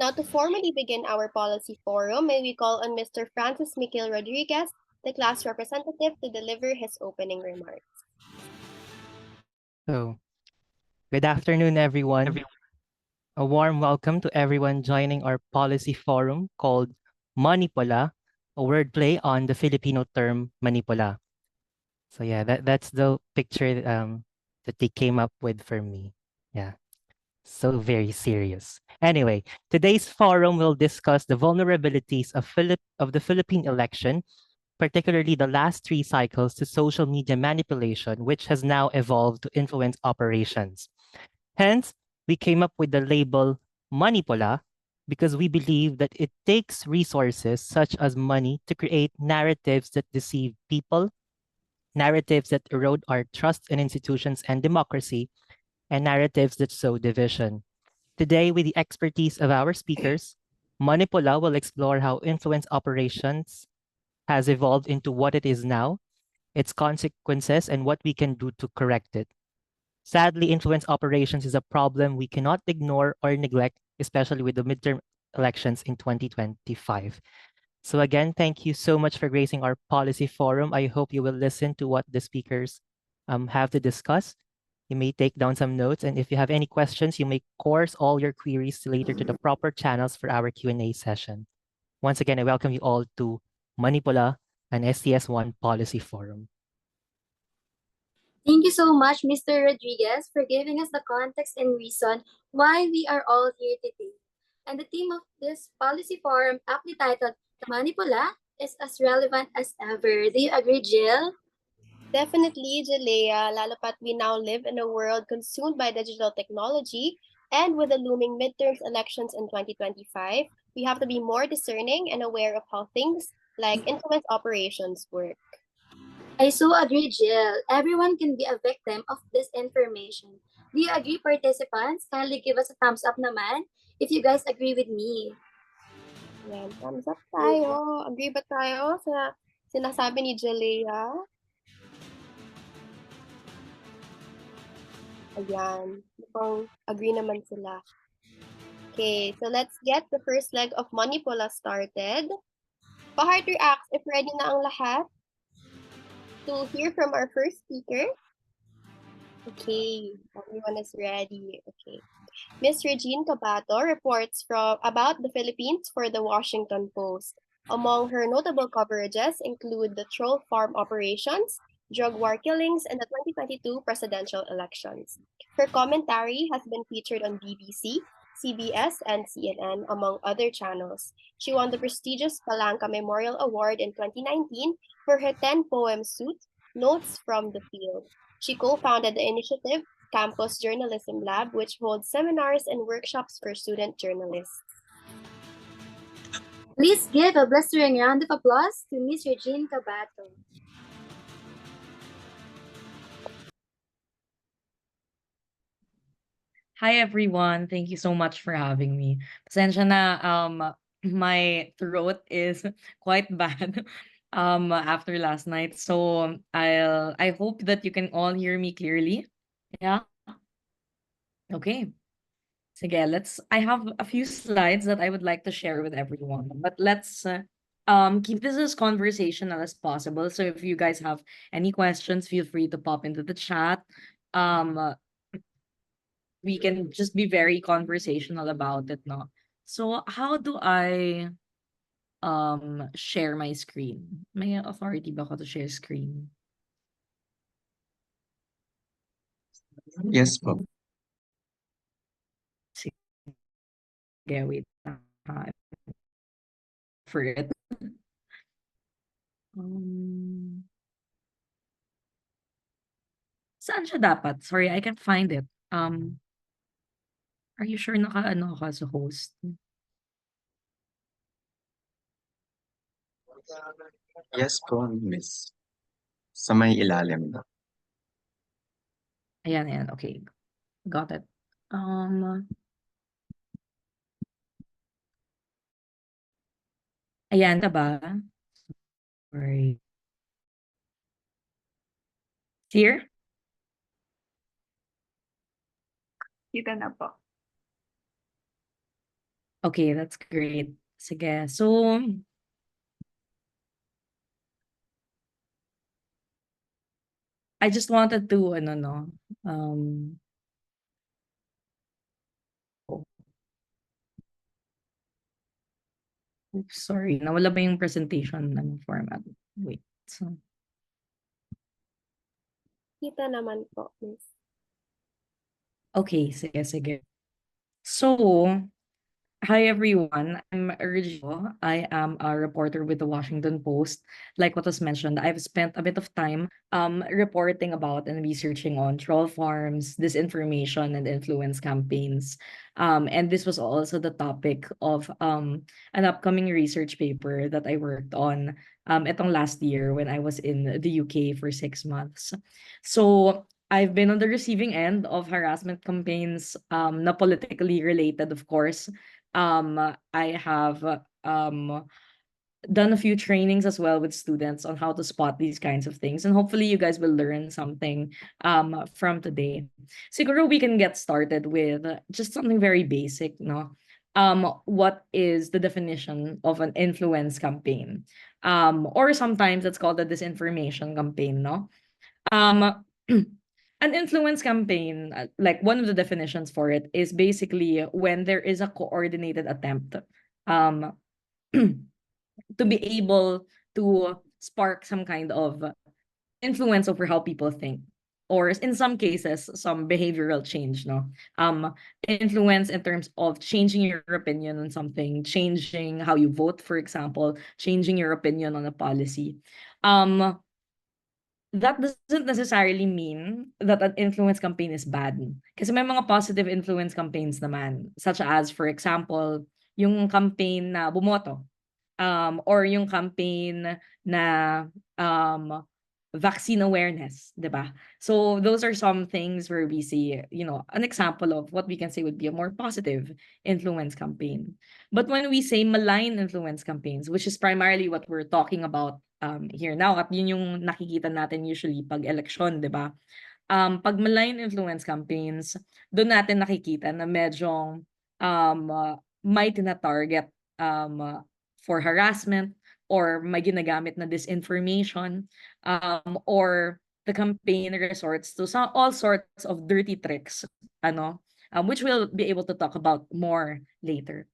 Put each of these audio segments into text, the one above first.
Now, to formally begin our policy forum, may we call on Mr. Francis Miquel Rodriguez, the class representative, to deliver his opening remarks. So, good afternoon, everyone. A warm welcome to everyone joining our policy forum called Manipula, a wordplay on the Filipino term manipula. So yeah, that's the picture that they came up with for me. Yeah, so very serious. Anyway, today's forum will discuss the vulnerabilities of the Philippine election, particularly the last three cycles to social media manipulation, which has now evolved to influence operations. Hence, we came up with the label Manipula because we believe that it takes resources such as money to create narratives that deceive people, narratives that erode our trust in institutions and democracy, and narratives that sow division. Today, with the expertise of our speakers, Manipula will explore how influence operations has evolved into what it is now, its consequences, and what we can do to correct it. Sadly, influence operations is a problem we cannot ignore or neglect, especially with the midterm elections in 2025. So again, thank you so much for gracing our policy forum. I hope you will listen to what the speakers have to discuss. You may take down some notes, and if you have any questions, you may course all your queries later to the proper channels for our Q&A session. Once again, I welcome you all to Manipula, an STS1 policy forum. Thank you so much, Mr. Rodriguez, for giving us the context and reason why we are all here today. And the theme of this policy forum, aptly titled Manipula, is as relevant as ever. Do you agree, Jill? Definitely, Jalea, lalo pat we now live in a world consumed by digital technology, and with the looming midterms elections in 2025, we have to be more discerning and aware of how things like influence operations work. I so agree, Jill. Everyone can be a victim of disinformation. Do you agree, participants? Kindly give us a thumbs up naman if you guys agree with me. Yan, thumbs up tayo. Agree ba tayo sa sinasabi ni Jalea? Ayan, mukhang agree naman sila. Okay, so let's get the first leg of Manipula started. Pa-heart reacts if ready na ang lahat to hear from our first speaker. Okay, everyone is ready. Okay. Miss Regine Cabato reports about the Philippines for the Washington Post. Among her notable coverages include the troll farm operations, drug war killings, and the 2022 presidential elections. Her commentary has been featured on BBC, CBS, and CNN, among other channels. She won the prestigious Palanca Memorial Award in 2019 for her 10-poem suite, Notes from the Field. She co-founded the initiative Campus Journalism Lab, which holds seminars and workshops for student journalists. Please give a blistering round of applause to Miss Regine Cabato. Hi everyone. Thank you so much for having me. Pasensya na, my throat is quite bad after last night. So I hope that you can all hear me clearly. Yeah. Okay. Sige, I have a few slides that I would like to share with everyone. But let's keep this as conversational as possible. So if you guys have any questions, feel free to pop into the chat. We can just be very conversational about it, no? So how do I share my screen? May authority ba ako to share screen? Yes po. Sige, wait. For it. Saan siya dapat? Sorry, I can't find it. Are you sure naka-ano ka sa host? Yes po, miss. Sa may ilalim na. Ayan, ayan. Okay. Got it. Ayan, ba? Sorry. Here? Kita na po. Okay, that's great. Sige. So, I just wanted to, ano, no, um, oh, oops, sorry. Nawala ba yung presentation format? Wait. So, Kita naman po, Miss. okay, sige. So, hi everyone, I'm Regio. I am a reporter with the Washington Post. Like what was mentioned, I've spent a bit of time reporting about and researching on troll farms, disinformation, and influence campaigns. And this was also the topic of an upcoming research paper that I worked on itong last year when I was in the UK for 6 months. So I've been on the receiving end of harassment campaigns, na politically related, of course. I have done a few trainings as well with students on how to spot these kinds of things, and hopefully you guys will learn something from today. Siguro we can get started with just something very basic, no? What is the definition of an influence campaign? Or sometimes it's called a disinformation campaign, no? Um, an influence campaign, like one of the definitions for it is basically when there is a coordinated attempt um, to be able to spark some kind of influence over how people think, or in some cases some behavioral change, no? Influence in terms of changing your opinion on something, changing how you vote, for example, changing your opinion on a policy. That doesn't necessarily mean that an influence campaign is bad. Kasi may mga positive influence campaigns naman, such as, for example, yung campaign na bumoto, or yung campaign na um, vaccine awareness, di ba? So those are some things where we see, an example of what we can say would be a more positive influence campaign. But when we say malign influence campaigns, which is primarily what we're talking about here now, at yun yung nakikita natin usually pag election, di ba? Pag malign influence campaigns, doon natin nakikita na medyo may tina-target for harassment, or may ginagamit na disinformation, or the campaign resorts to all sorts of dirty tricks, which we'll be able to talk about more later.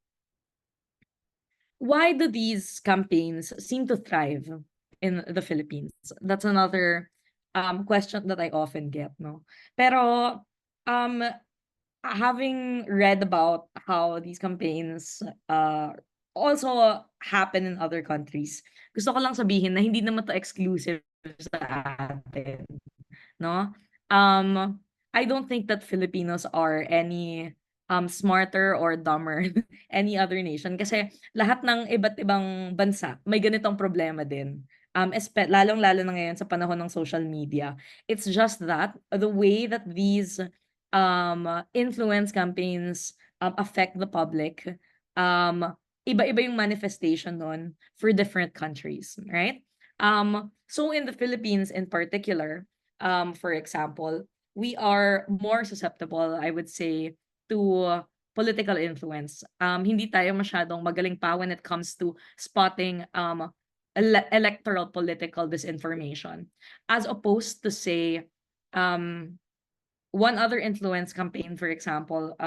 Why do these campaigns seem to thrive in the Philippines? That's another question that I often get, no? Pero um having read about how these campaigns also happen in other countries, gusto ko lang sabihin na hindi naman to exclusive sa atin, no? I don't think that Filipinos are any smarter or dumber any other nation, kasi lahat ng iba't ibang bansa may ganitong problema din. Lalong-lalo na ngayon sa panahon ng social media. It's just that the way that these influence campaigns affect the public, iba-iba yung manifestation nun for different countries, right? So in the Philippines in particular, for example, we are more susceptible, I would say, to political influence. Hindi tayo masyadong magaling pa when it comes to spotting electoral political disinformation, as opposed to, say, one other influence campaign, for example,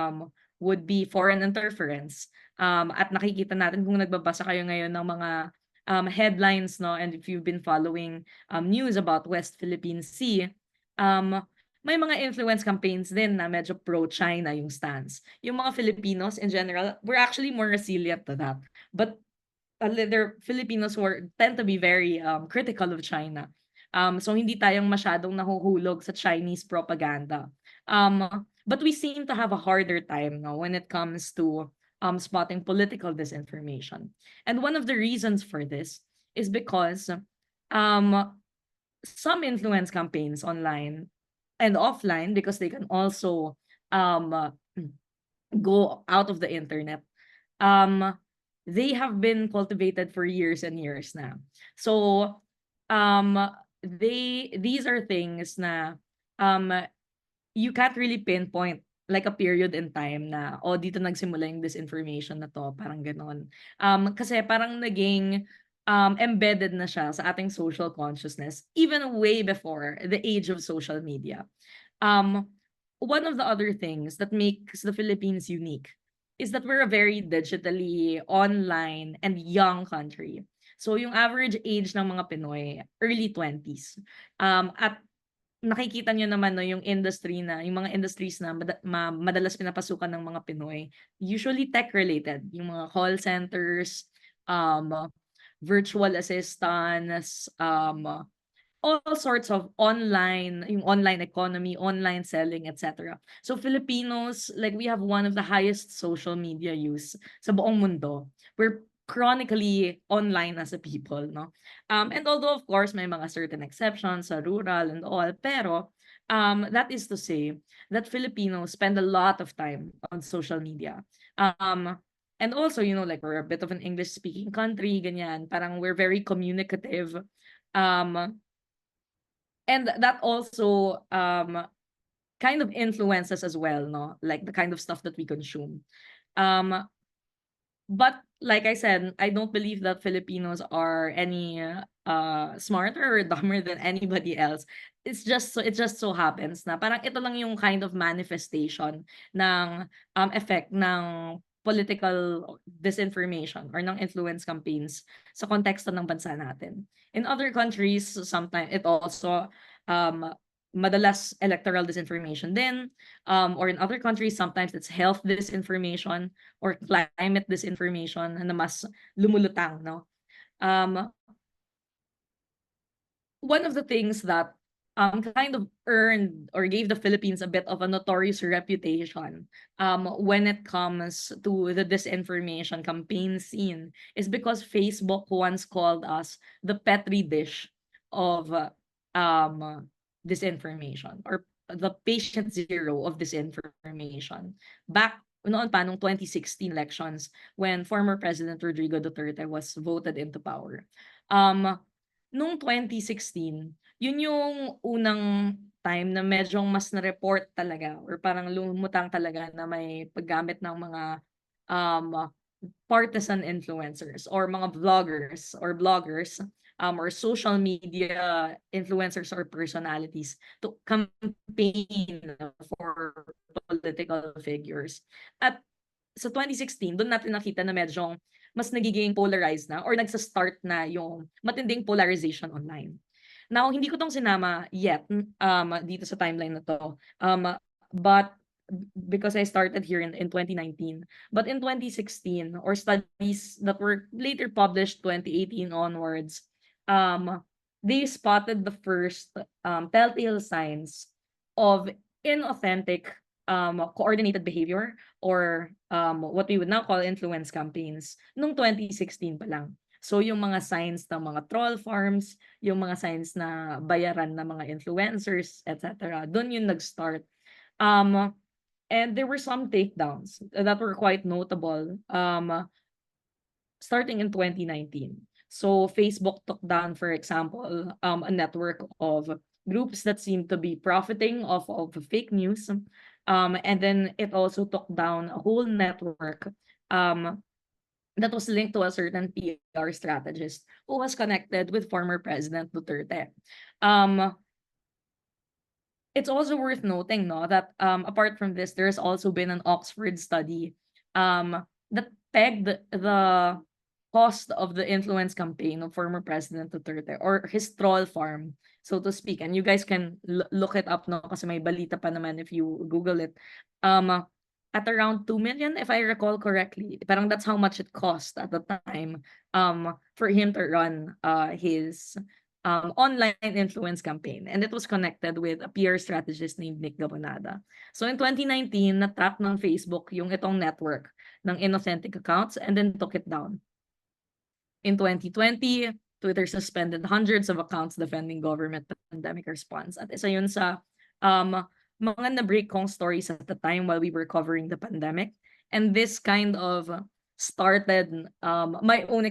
would be foreign interference. At nakikita natin kung nagbabasa kayo ngayon ng mga headlines, no, and if you've been following news about West Philippine Sea, may mga influence campaigns din na medyo pro-China yung stance. Yung mga Filipinos in general, we're actually more resilient to that. But there Filipinos tend to be very critical of China. So hindi tayong masyadong nahuhulog sa Chinese propaganda. But we seem to have a harder time now when it comes to spotting political disinformation. And one of the reasons for this is because some influence campaigns online and offline, because they can also go out of the internet, they have been cultivated for years and years now. So these are things na you can't really pinpoint like a period in time na, dito nagsimula yung disinformation na to, parang gano'n. Kasi parang naging embedded na siya sa ating social consciousness even way before the age of social media. One of the other things that makes the Philippines unique is that we're a very digitally online and young country. So yung average age ng mga Pinoy, early 20s. At nakikita nyo naman no, yung mga industries na madalas pinapasukan ng mga Pinoy, usually tech-related. Yung mga call centers, virtual assistants, all sorts of yung online economy, online selling, etc. So Filipinos, like we have one of the highest social media use sa buong mundo. We're chronically online as a people, no? And although of course may mga certain exceptions sa rural and all, pero that is to say that Filipinos spend a lot of time on social media. And also, like we're a bit of an English-speaking country, ganyan. Parang we're very communicative. And that also kind of influences as well, no? Like the kind of stuff that we consume. But like I said, I don't believe that Filipinos are any smarter or dumber than anybody else. It just so happens na parang ito lang yung kind of manifestation ng effect ng political disinformation or ng influence campaigns sa konteksto ng bansa natin. In other countries, sometimes it also madalas electoral disinformation din, or in other countries sometimes it's health disinformation or climate disinformation na mas lumulutang, no? One of the things that kind of earned or gave the Philippines a bit of a notorious reputation when it comes to the disinformation campaign scene is because Facebook once called us the petri dish of disinformation or the patient zero of disinformation. Back noon pa, nung 2016 elections, when former President Rodrigo Duterte was voted into power. Nung 2016, yun yung unang time na medyo mas na-report talaga or parang lumutang talaga na may paggamit ng mga partisan influencers or mga vloggers or bloggers or social media influencers or personalities to campaign for political figures. At sa 2016, doon natin nakita na medyo mas nagiging polarized na or nagsa-start na yung matinding polarization online. Now, hindi ko tong sinama yet dito sa timeline na to. But because I started here in 2019. But in 2016, or studies that were later published 2018 onwards, they spotted the first telltale signs of inauthentic coordinated behavior or what we would now call influence campaigns nung 2016 pa lang. So yung mga signs ng mga troll farms, yung mga signs na bayaran ng mga influencers, etc. Doon yung nag-start. And there were some takedowns that were quite notable starting in 2019. So Facebook took down, for example, a network of groups that seemed to be profiting off of fake news. And then it also took down a whole network that was linked to a certain PR strategist who was connected with former President Duterte. It's also worth noting, no, that apart from this, there's also been an Oxford study that pegged the cost of the influence campaign of former President Duterte or his troll farm, so to speak. And you guys can look it up, no, kasi may balita pa naman if you Google it. At around 2 million, if I recall correctly. Parang that's how much it cost at the time for him to run his online influence campaign. And it was connected with a PR strategist named Nick Gabonada. So in 2019, na-tap ng Facebook yung itong network ng inauthentic accounts and then took it down. In 2020, Twitter suspended hundreds of accounts defending government pandemic response. At isa yun sa mga na-break kong stories at the time while we were covering the pandemic. And this kind of started my own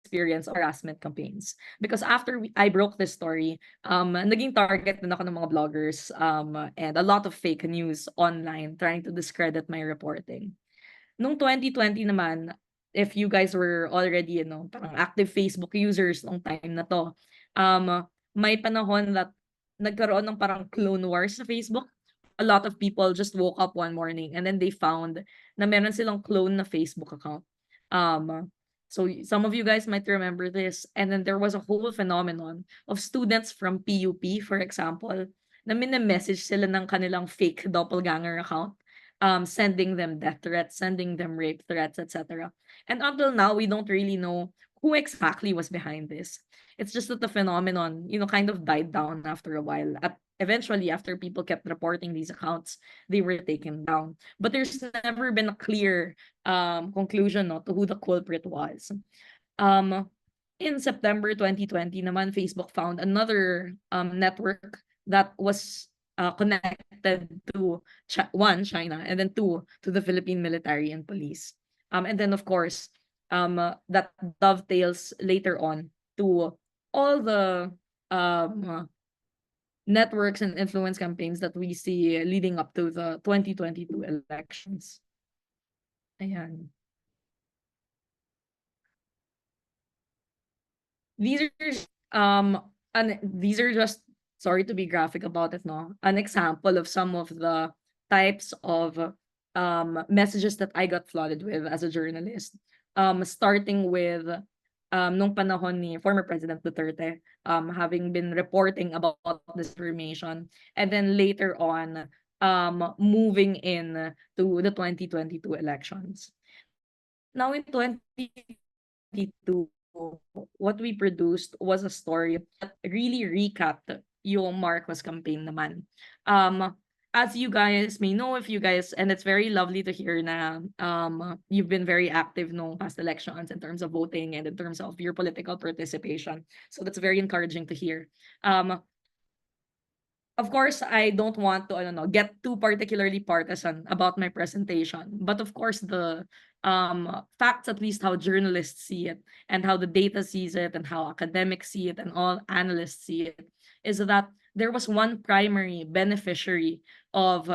experience of harassment campaigns. Because after I broke this story, naging target din ako ng mga bloggers and a lot of fake news online trying to discredit my reporting. Nung 2020 naman, if you guys were already, parang active Facebook users nung time na to, may panahon that nagkaroon ng parang clone wars sa Facebook. A lot of people just woke up one morning and then they found na meron silang clone na Facebook account. So some of you guys might remember this. And then there was a whole phenomenon of students from PUP, for example, na message sila ng kanilang fake doppelganger account, sending them death threats, sending them rape threats, etc. And until now, we don't really know who exactly was behind this. It's just that the phenomenon, kind of died down after a while. Eventually, after people kept reporting these accounts, they were taken down. But there's never been a clear conclusion to who the culprit was. In September 2020 naman, Facebook found another network that was connected to China, and then two, to the Philippine military and police. And then, of course, that dovetails later on to all the networks and influence campaigns that we see leading up to the 2022 elections. Ayan. These are just, sorry to be graphic about it, an example of some of the types of messages that I got flooded with as a journalist. Starting with nung panahon ni former President Duterte, having been reporting about this information, and then later on moving in to the 2022 elections. Now in 2022, what we produced was a story that really recapped yung Marcos campaign naman. As you guys may know, and it's very lovely to hear na you've been very active no past elections in terms of voting and in terms of your political participation. So that's very encouraging to hear. Of course, I don't want to get too particularly partisan about my presentation, but of course the facts, at least how journalists see it and how the data sees it and how academics see it and all analysts see it, is that there was one primary beneficiary of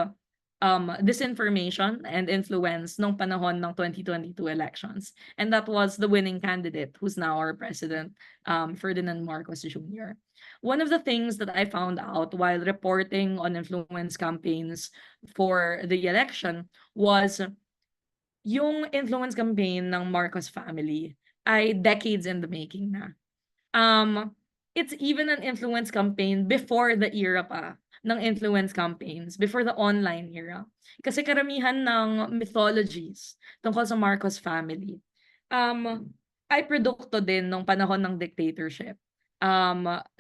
disinformation and influence nung panahon ng 2022 elections. And that was the winning candidate, who's now our president, Ferdinand Marcos Jr. One of the things that I found out while reporting on influence campaigns for the election was yung influence campaign ng Marcos family ay decades in the making na. It's even an influence campaign before the era pa ng influence campaigns, before the online era. Kasi karamihan ng mythologies tungkol sa Marcos family ay produkto din ng panahon ng dictatorship.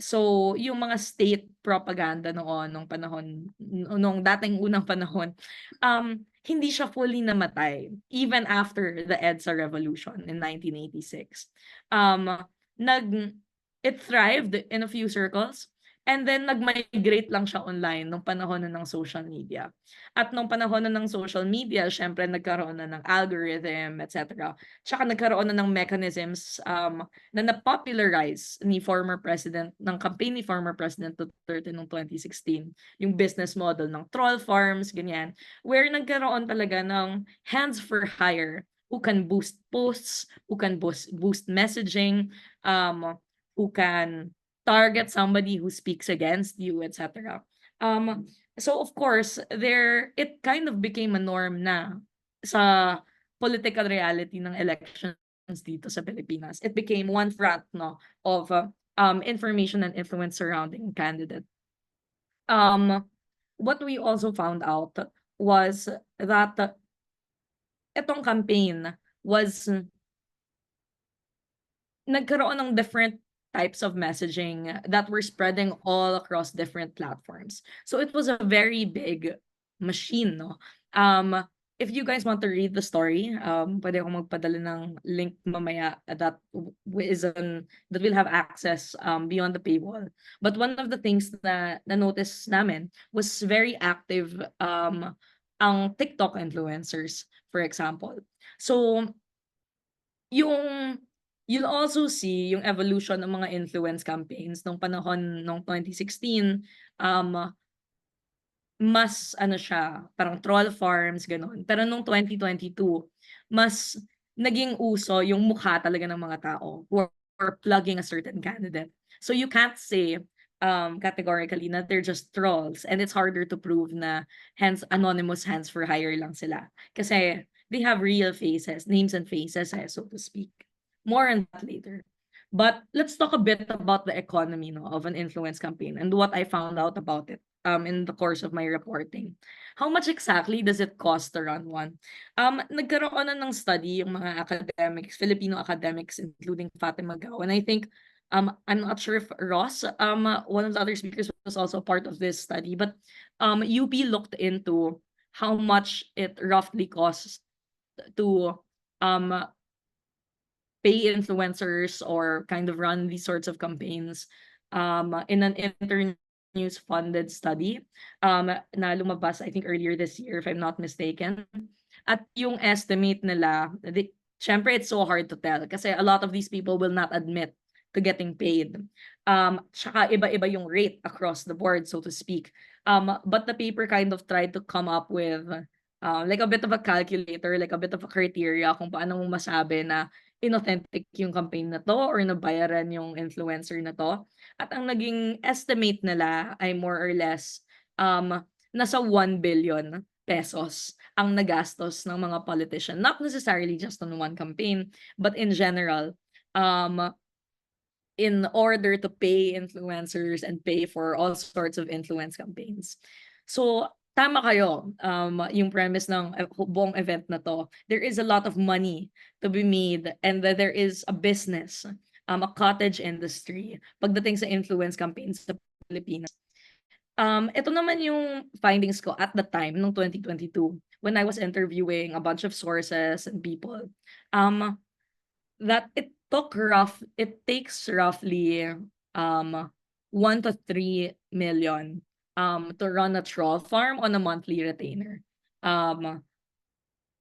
So yung mga state propaganda noon nung panahon, nung dating unang panahon, hindi siya fully namatay even after the EDSA revolution in 1986. It thrived in a few circles, and then nag-migrate lang siya online nung panahon na ng social media. At nung panahon na ng social media, syempre nagkaroon na ng algorithm, etc. Tsaka nagkaroon na ng mechanisms na na-popularize ng campaign ni former President Duterte noong 2016. Yung business model ng troll farms, ganyan. Where nagkaroon talaga ng hands for hire, who can boost posts, who can boost messaging, who can target somebody who speaks against you, etc. So of course, it kind of became a norm na sa political reality ng elections dito sa Pilipinas. It became one front of information and influence surrounding candidate. What we also found out was that itong campaign was nagkaroon ng different types of messaging that were spreading all across different platforms. So it was a very big machine, no? If you guys want to read the story, pwede akong magpadala ng link mamaya that will have access beyond the paywall. But one of the things na notice namin was very active ang TikTok influencers, for example. So yung you'll also see yung evolution ng mga influence campaigns nung panahon nung 2016. Mas ano siya, parang troll farms, gano'n. Pero nung 2022, mas naging uso yung mukha talaga ng mga tao who are plugging a certain candidate. So you can't say categorically na they're just trolls, and it's harder to prove na hence anonymous hands for hire lang sila. Kasi they have real faces, names and faces, so to speak. More on that later. But let's talk a bit about the economy, no, of an influence campaign and what I found out about it in the course of my reporting. How much exactly does it cost to run one? Nagkaroon na ng study yung mga academics, Filipino academics, including Fatima Gao, and I think I'm not sure if Ross, one of the other speakers, was also part of this study, but UP looked into how much it roughly costs to um pay influencers or kind of run these sorts of campaigns in an Internews funded study na lumabas I think earlier this year, if I'm not mistaken. At yung estimate nila, syempre it's so hard to tell kasi a lot of these people will not admit to getting paid. Tsaka iba-iba yung rate across the board, so to speak. But the paper kind of tried to come up with like a bit of a calculator, like a bit of a criteria kung paano mo masabi na inauthentic yung campaign na to or nabayaran yung influencer na to. At ang naging estimate nila ay more or less nasa 1 billion pesos ang nagastos ng mga politician. Not necessarily just on one campaign, but in general, in order to pay influencers and pay for all sorts of influence campaigns. So, tama kayo, yung premise ng buong event na to. There is a lot of money to be made and that there is a business, a cottage industry pagdating sa influence campaigns sa Pilipinas. Ito naman yung findings ko at the time, nung 2022, when I was interviewing a bunch of sources and people, that it takes roughly 1 to 3 million to run a troll farm on a monthly retainer.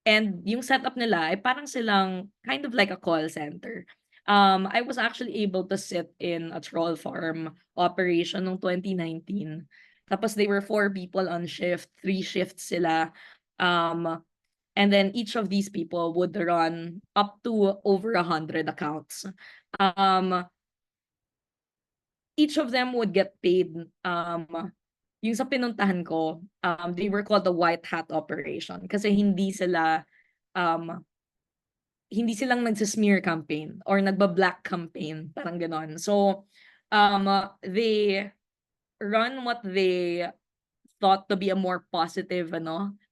And yung setup nila ay parang silang kind of like a call center. I was actually able to sit in a troll farm operation noong 2019. Tapos they were 4 people on shift, 3 shifts sila. And then each of these people would run up to over 100 accounts. Each of them would get paid. Yung sa pinuntahan ko, they were called the white hat operation kasi hindi silang nagsismear campaign or nagba-black campaign, parang ganon. So, they run what they thought to be a more positive,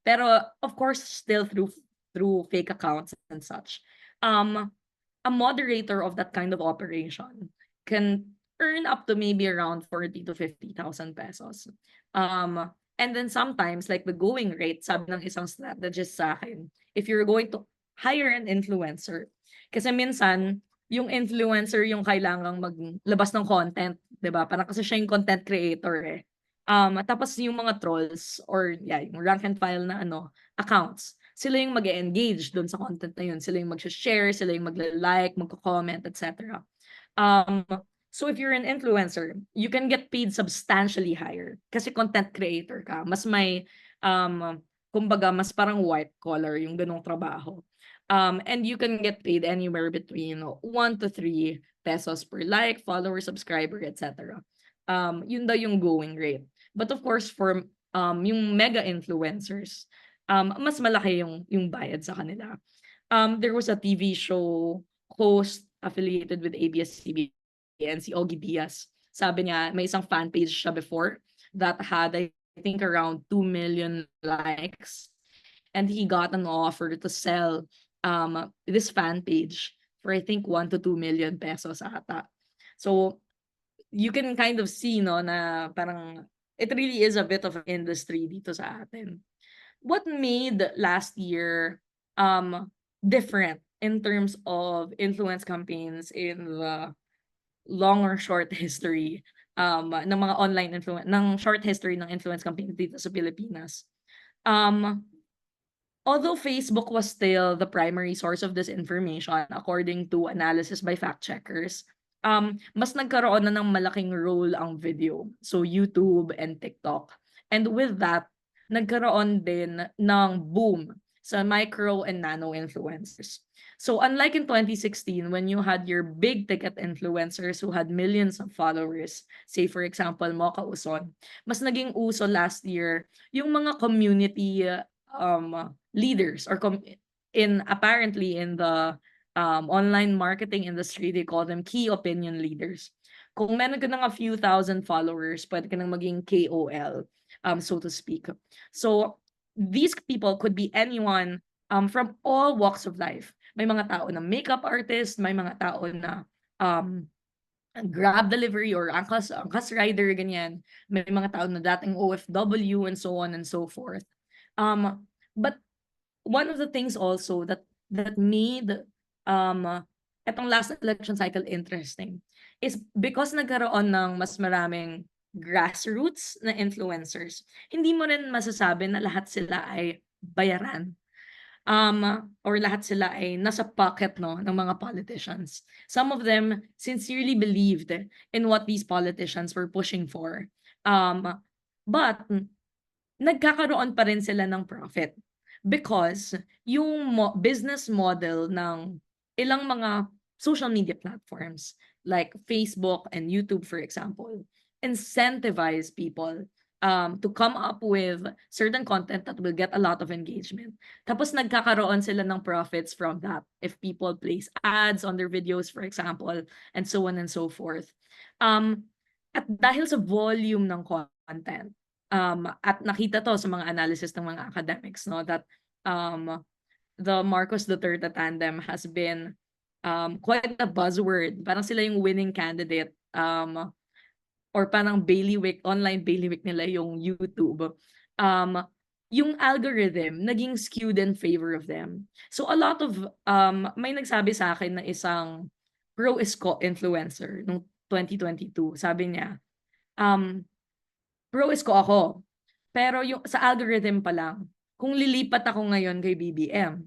pero of course, still through fake accounts and such. A moderator of that kind of operation can earn up to maybe around 40 to 50,000 pesos. And then sometimes, like the going rate, sabi ng isang strategist sa akin, if you're going to hire an influencer, kasi minsan, yung influencer yung kailangang maglabas ng content, 'di ba? Parang kasi siya yung content creator eh. Tapos yung mga trolls or yung rank and file na accounts, sila yung mag-engage doon sa content na yun. Sila yung mag-share, sila yung mag-like, mag-comment, etc. So if you're an influencer, you can get paid substantially higher kasi content creator ka. Mas may, kumbaga, mas parang white collar yung ganong trabaho. And you can get paid anywhere between 1 to 3 pesos per like, follower, subscriber, etc. Yun daw yung going rate. But of course, for yung mega influencers, mas malaki yung bayad sa kanila. There was a TV show host affiliated with ABS-CBN, si Ogie Diaz. Sabi niya, may isang fan page siya before that had, I think, around 2 million likes. And he got an offer to sell this fan page for, I think, 1 to 2 million pesos ata. So, you can kind of see, na parang it really is a bit of an industry dito sa atin. What made last year different in terms of influence campaigns in the long or short history ng mga online influence, ng short history ng influence campaigns dito sa Pilipinas? although Facebook was still the primary source of this information according to analysis by fact checkers, mas nagkaroon na ng malaking role ang video. So YouTube and TikTok. And with that, nagkaroon din ng boom sa micro and nano influencers. So unlike in 2016, when you had your big ticket influencers who had millions of followers, say for example, Mocha Uson, mas naging uso last year yung mga community leaders or apparently in the online marketing industry, they call them key opinion leaders. Kung meron ka ng a few thousand followers, pwede ka nang maging KOL, so to speak. So these people could be anyone from all walks of life. May mga tao na makeup artist, may mga tao na Grab delivery or angkas rider, ganyan. May mga tao na dating OFW and so on and so forth. But one of the things also that made etong last election cycle interesting is because nagkaroon ng mas maraming grassroots na influencers, hindi mo rin masasabi na lahat sila ay bayaran. Or lahat sila ay nasa pocket ng mga politicians. Some of them sincerely believed in what these politicians were pushing for. But nagkakaroon pa rin sila ng profit because yung business model ng ilang mga social media platforms like Facebook and YouTube, for example, incentivize people to come up with certain content that will get a lot of engagement. Tapos nagkakaroon sila ng profits from that if people place ads on their videos, for example, and so on and so forth. At dahil sa volume ng content, at nakita to sa mga analysis ng mga academics, no, that the Marcos Duterte tandem has been quite a buzzword. Parang sila yung winning candidate or parang bailiwick, online bailiwick nila yung YouTube. Yung algorithm naging skewed in favor of them. So a lot of may nagsabi sa akin na isang pro-isko influencer nung 2022. Sabi niya, pro-isko ako. Pero yung sa algorithm pa lang, kung lilipat ako ngayon kay BBM,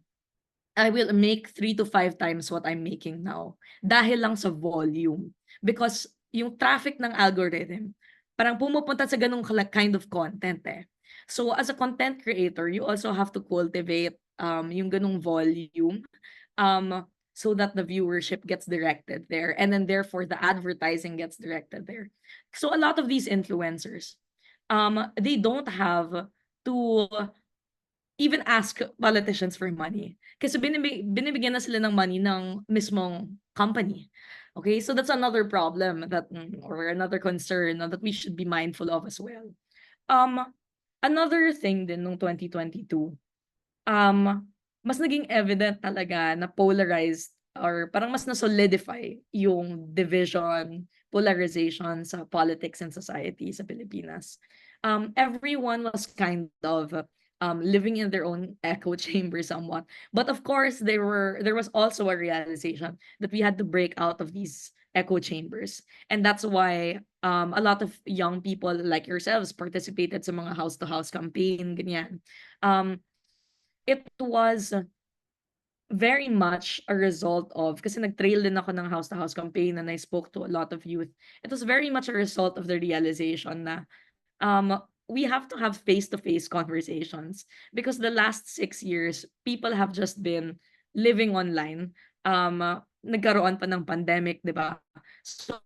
I will make 3 to 5 times what I'm making now. Dahil lang sa volume. Because yung traffic ng algorithm, parang pumupunta sa ganung kind of content eh. So as a content creator, you also have to cultivate yung ganung volume so that the viewership gets directed there, and then therefore the advertising gets directed there. So a lot of these influencers, they don't have to even ask politicians for money. Kasi binibigyan na sila ng money ng mismong company. Okay, so that's another problem that or another concern that we should be mindful of as well. Another thing din nung 2022, mas naging evident talaga na polarized or parang mas na-solidify yung division, polarization sa politics and society sa Pilipinas. Everyone was kind of living in their own echo chamber somewhat. But of course, there was also a realization that we had to break out of these echo chambers. And that's why a lot of young people like yourselves participated sa mga house-to-house campaign, ganyan. It was very much a result of, kasi nag-trail din ako ng house-to-house campaign and I spoke to a lot of youth. It was very much a result of the realization na we have to have face-to-face conversations because the last 6 years, people have just been living online. Nagkaroon pa ng pandemic, di ba? So,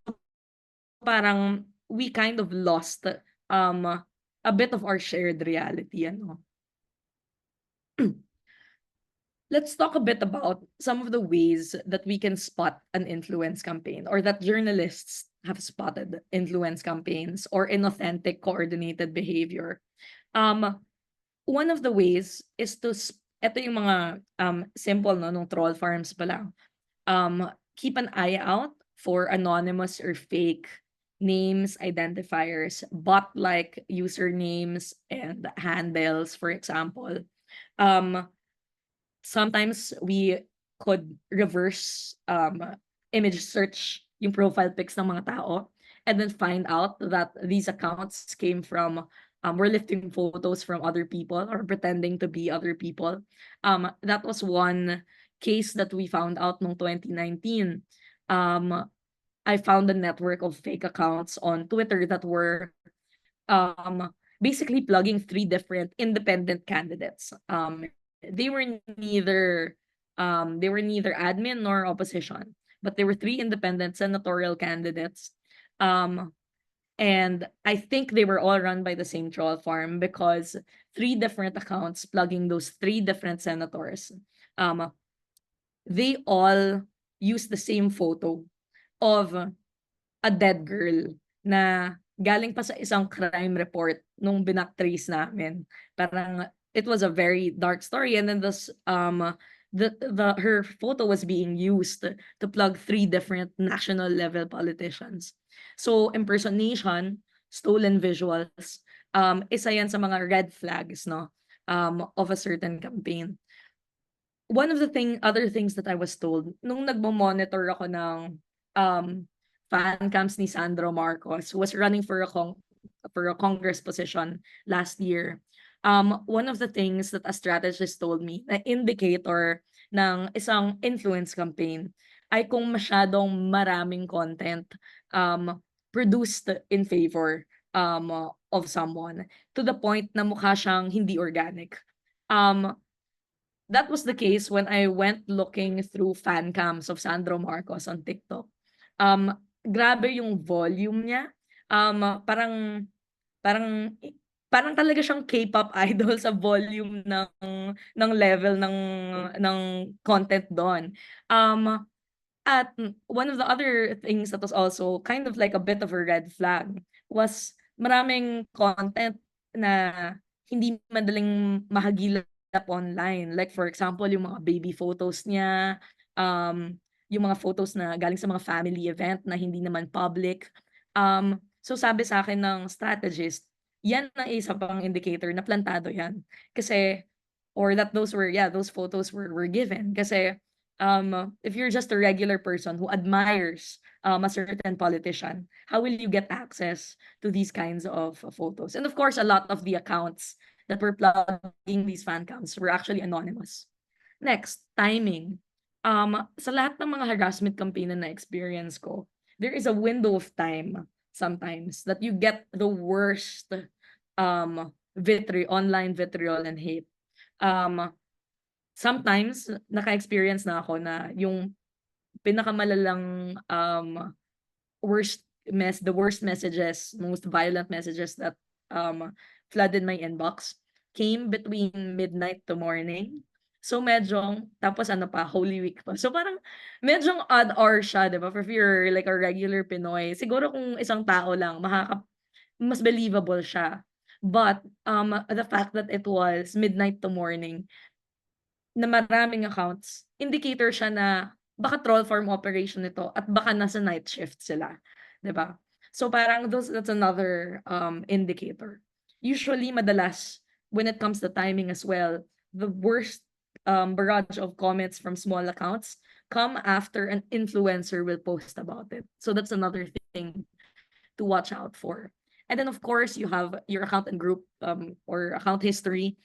parang we kind of lost a bit of our shared reality. Let's talk a bit about some of the ways that we can spot an influence campaign or that journalists have spotted influence campaigns or inauthentic coordinated behavior. One of the ways is to, ito yung mga simple nung troll farms pa lang. Keep an eye out for anonymous or fake names, identifiers, bot-like usernames and handles, for example. Sometimes we could reverse image search yung profile pics ng mga tao and then find out that these accounts came from were lifting photos from other people or pretending to be other people. That was one case that we found out noong 2019. I found a network of fake accounts on Twitter that were basically plugging 3 different independent candidates. They were neither admin nor opposition, but there were 3 independent senatorial candidates. And I think they were all run by the same troll farm because 3 different accounts plugging those 3 different senators. They all use the same photo of a dead girl na galing pa sa isang crime report nung binaktrace namin. Parang it was a very dark story, and then this her photo was being used to plug 3 different national level politicians. So impersonation, stolen visuals, isa yan sa mga red flags, no, of a certain campaign. One of the other things that I was told nung nagmo-monitor ako ng fan cams ni Sandro Marcos, who was running for a Congress position last year. One of the things that a strategist told me, na indicator ng isang influence campaign, ay kung masyadong maraming content produced in favor of someone to the point na mukha siyang hindi organic. That was the case when I went looking through fan cams of Sandro Marcos on TikTok. Grabe yung volume niya. Parang talaga siyang K-pop idol sa volume ng level ng content doon. At one of the other things that was also kind of like a bit of a red flag was maraming content na hindi madaling mahagilap online. Like for example, yung mga baby photos niya, yung mga photos na galing sa mga family event na hindi naman public. So sabi sa akin ng strategist, yan ang isa pang indicator na plantado yan. Kasi, or that those photos were given. Kasi, if you're just a regular person who admires a certain politician, how will you get access to these kinds of photos? And of course, a lot of the accounts that were plugging these fan cams were actually anonymous. Next, timing. Sa lahat ng mga harassment campaign na experience ko, there is a window of time sometimes that you get the worst online vitriol and hate. Sometimes naka-experience na ako na yung pinakamalalang the worst messages, most violent messages that flooded my inbox came between midnight to morning. So medyo, tapos ano pa, Holy Week pa. So parang medyo odd hour siya, di ba? If you're like a regular Pinoy, siguro kung isang tao lang, mas believable siya. But the fact that it was midnight to morning, na maraming accounts, indicator siya na baka troll farm operation ito at baka nasa night shift sila, 'di ba? So parang that's another indicator. Usually madalas when it comes to timing as well, the worst barrage of comments from small accounts come after an influencer will post about it. So that's another thing to watch out for. And then of course you have your account and group or account history.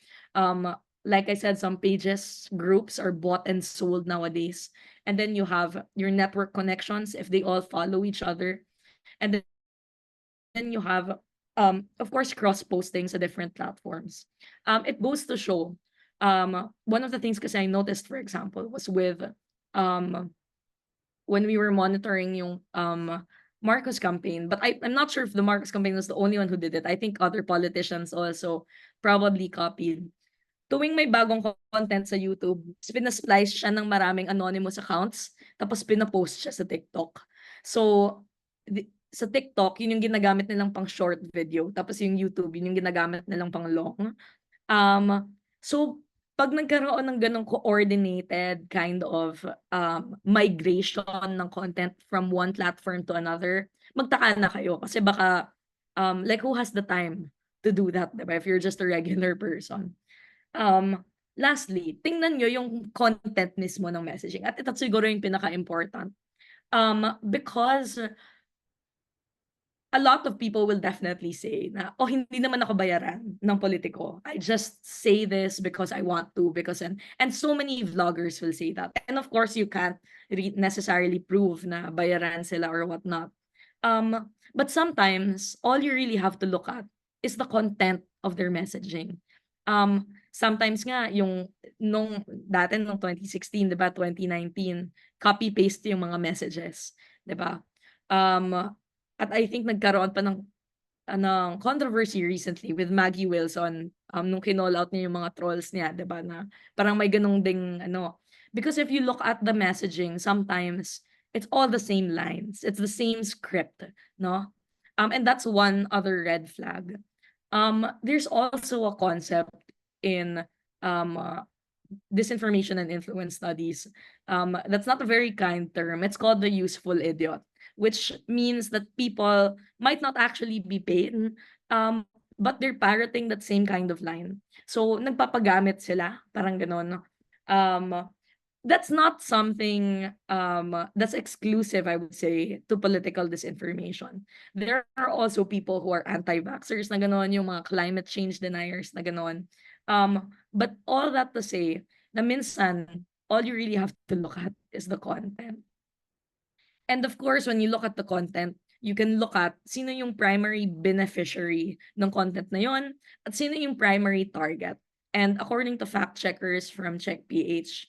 Like I said, some pages, groups are bought and sold nowadays. And then you have your network connections if they all follow each other. And then you have, of course, cross-posting sa different platforms. It goes to show, one of the things kasi I noticed, for example, was with, when we were monitoring yung Marcos campaign, but I'm not sure if the Marcos campaign was the only one who did it. I think other politicians also probably copied. Tuwing may bagong content sa YouTube, pinasplice siya ng maraming anonymous accounts, tapos pinapost siya sa TikTok. So, sa TikTok, yun yung ginagamit nilang pang short video, tapos yung YouTube, yun yung ginagamit nilang pang long. So, pag nagkaroon ng ganong coordinated kind of migration ng content from one platform to another, magtaka na kayo. Kasi baka, like who has the time to do that, diba? If you're just a regular person. Lastly, tingnan nyo yung content mismo ng messaging. At ito siguro yung pinaka-important. Because a lot of people will definitely say na, oh, hindi naman ako bayaran ng politiko. I just say this because I want to, because and so many vloggers will say that. And of course, you can't necessarily prove na bayaran sila or whatnot. But sometimes all you really have to look at is the content of their messaging. Sometimes nga yung dati nung 2016, 'di ba, 2019, copy paste yung mga messages, 'di ba? At I think nagkaroon pa ng controversy recently with Maggie Wilson nung kinall out niya yung mga trolls niya, 'di ba, na parang may ganung ding because if you look at the messaging, sometimes it's all the same lines. It's the same script, no? And that's one other red flag. There's also a concept in disinformation and influence studies. That's not a very kind term. It's called the useful idiot, which means that people might not actually be paid, but they're parroting that same kind of line. So, nagpapagamit sila, parang ganon. That's not something that's exclusive, I would say, to political disinformation. There are also people who are anti-vaxxers na ganon, yung mga climate change deniers na ganon. But all that to say, na minsan, all you really have to look at is the content. And of course, when you look at the content, you can look at sino yung primary beneficiary ng content na yon at sino yung primary target. And according to fact checkers from CheckPH,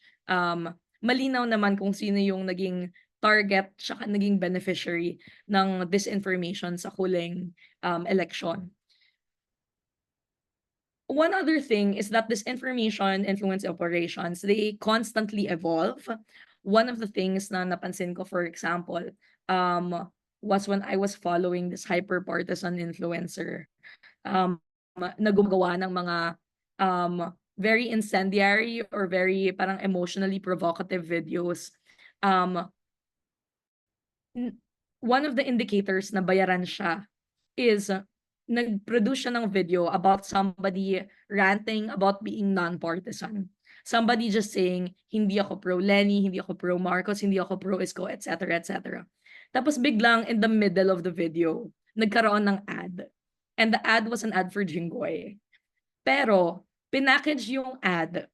malinaw naman kung sino yung naging target tsaka naging beneficiary ng disinformation sa huling election. One other thing is that disinformation influence operations, they constantly evolve. One of the things na napansin ko, for example, was when I was following this hyper-partisan influencer na gumagawa ng mga very incendiary or very parang emotionally provocative videos. One of the indicators na bayaran siya is nag-produce siya ng video about somebody ranting about being non-partisan. Somebody just saying, hindi ako pro-Lenny, hindi ako pro-Marcos, hindi ako pro-Isko, etc., etc. Tapos biglang in the middle of the video, nagkaroon ng ad. And the ad was an ad for Jinggoy. Pero, pinackage yung ad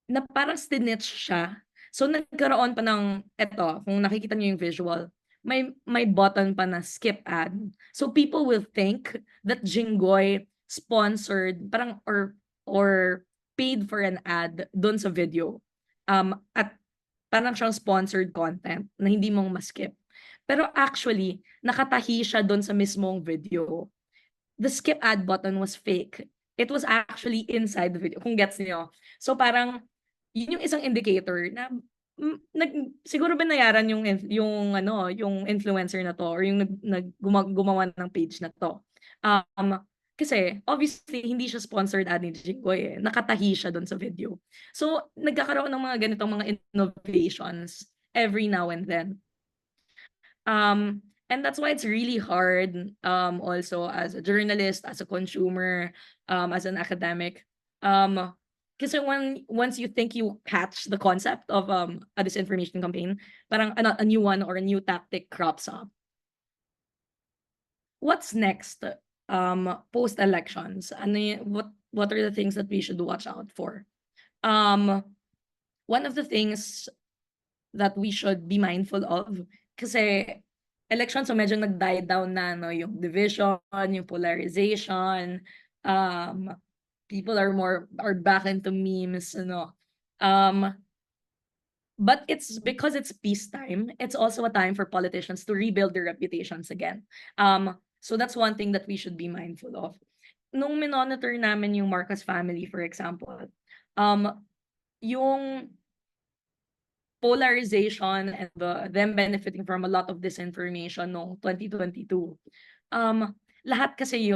na parang snitch siya. So, nagkaroon pa ng, eto, kung nakikita niyo yung visual, may button pa na skip ad. So people will think that Jinggoy sponsored parang or paid for an ad doon sa video. At parang siyang sponsored content na hindi mong ma-skip. Pero actually, nakatahi siya doon sa mismong video. The skip ad button was fake. It was actually inside the video, kung gets niyo. So parang yun yung isang indicator na siguro binayaran yung influencer na to or yung gumawa ng page na to. Kasi obviously hindi siya sponsored ad ni Jinggoy, nakatahi siya doon sa video. So nagkakaroon ng mga ganitong mga innovations every now and then. And that's why it's really hard also as a journalist, as a consumer, as an academic. Kasi once you think you catch the concept of a disinformation campaign, parang a new one or a new tactic crops up. What's next post-elections? What are the things that we should watch out for? One of the things that we should be mindful of, kasi elections, so medyo nag-die down na yung division, yung polarization, people are back into memes, but it's because it's peacetime. It's also a time for politicians to rebuild their reputations again. So that's one thing that we should be mindful of. Nung minonitor namin yung Marcos family, for example, yung polarization and them benefiting from a lot of disinformation noong 2022. Lahat kasi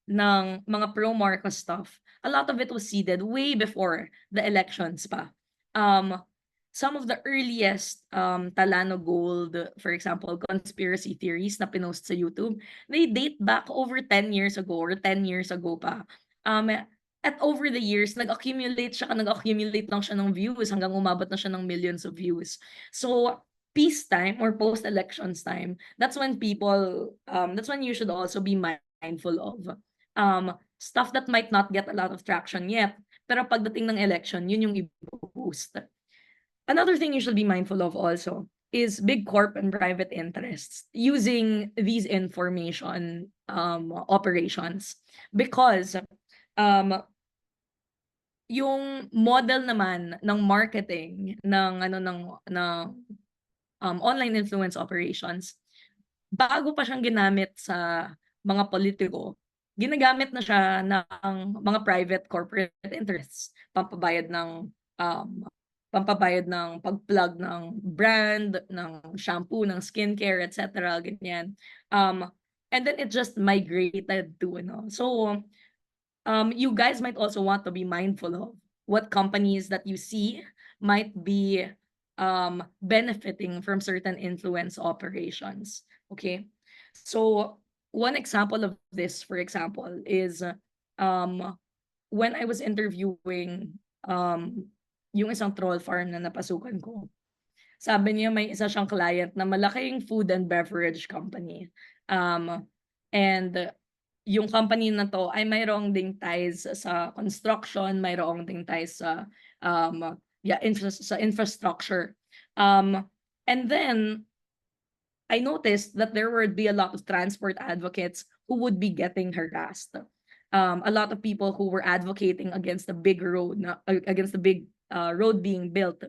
ng mga pro-Marcos stuff, a lot of it was seeded way before the elections pa. Some of the earliest Talano Gold, for example, conspiracy theories na pinost sa YouTube, they date back over 10 years ago or 10 years ago pa. At over the years, nag-accumulate lang siya ng views hanggang umabot na siya ng millions of views. So, peacetime or post-elections time, that's when that's when you should also be mindful of stuff that might not get a lot of traction yet, pero pagdating ng election, yun yung i-boost. Another thing you should be mindful of also is big corp and private interests using these information operations, because yung model naman ng marketing ng online influence operations, bago pa siyang ginamit sa mga politiko, ginagamit na siya ng mga private corporate interests, pampabayad ng pag-plug ng brand, ng shampoo, ng skincare, etc., ganyan. And then it just migrated to, so you guys might also want to be mindful of what companies that you see might be benefiting from certain influence operations. Okay, so one example of this, for example, is when I was interviewing yung isang troll farm na napasukan ko. Sabi niya may isa siyang client na malaking food and beverage company. And yung company na to ay mayroong ding ties sa construction, mayroong ding ties sa infrastructure. And then I noticed that there would be a lot of transport advocates who would be getting harassed. A lot of people who were advocating against the big road, against the big road being built,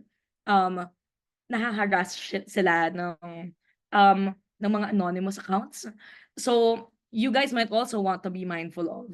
nahaharas sila ng mga anonymous accounts. So you guys might also want to be mindful of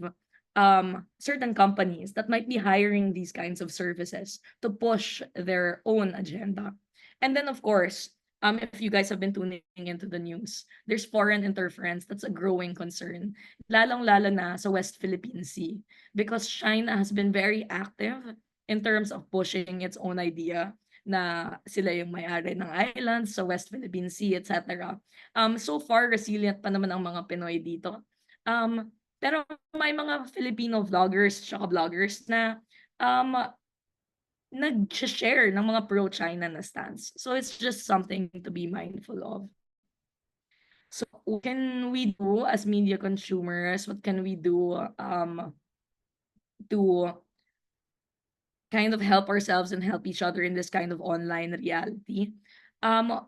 certain companies that might be hiring these kinds of services to push their own agenda. And then, of course, if you guys have been tuning into the news, there's foreign interference that's a growing concern, lalong-lalo na sa West Philippine Sea, because China has been very active in terms of pushing its own idea na sila yung may-ari ng islands sa West Philippine Sea, etc. So far, resilient pa naman ang mga Pinoy dito. Pero may mga Filipino vloggers tsaka bloggers na nag-share ng mga pro-China na stance. So it's just something to be mindful of. So what can we do as media consumers? What can we do to kind of help ourselves and help each other in this kind of online reality?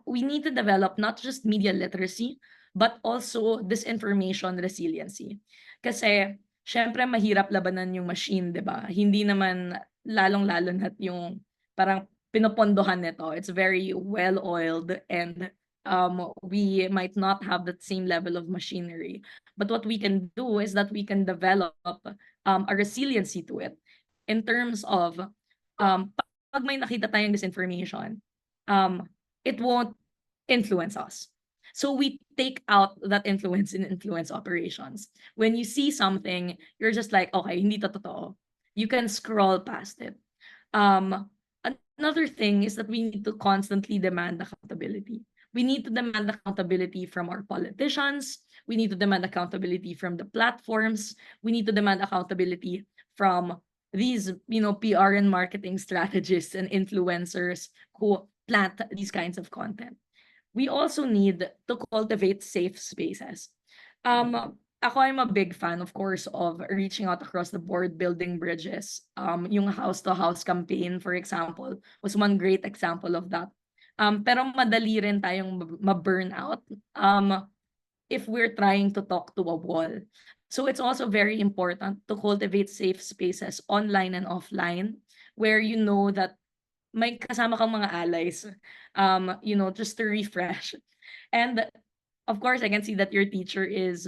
We need to develop not just media literacy, but also disinformation resiliency. Kasi, syempre, mahirap labanan yung machine, di ba? Hindi naman lalong-lalo na yung parang pinopondohan nito. It's very well-oiled and we might not have that same level of machinery. But what we can do is that we can develop a resiliency to it in terms of pag may nakita tayong disinformation, it won't influence us. So we take out that influence in influence operations. When you see something, you're just like, okay, hindi to totoo. You can scroll past it. Another thing is that we need to constantly demand accountability. We need to demand accountability from our politicians. We need to demand accountability from the platforms. We need to demand accountability from these, PR and marketing strategists and influencers who plant these kinds of content. We also need to cultivate safe spaces. Ako, I'm a big fan, of course, of reaching out across the board, building bridges. Yung house-to-house campaign, for example, was one great example of that. Pero madali rin tayong ma-burn out if we're trying to talk to a wall. So it's also very important to cultivate safe spaces online and offline, where you know that may kasama kang mga allies, just to refresh. And of course, I can see that your teacher is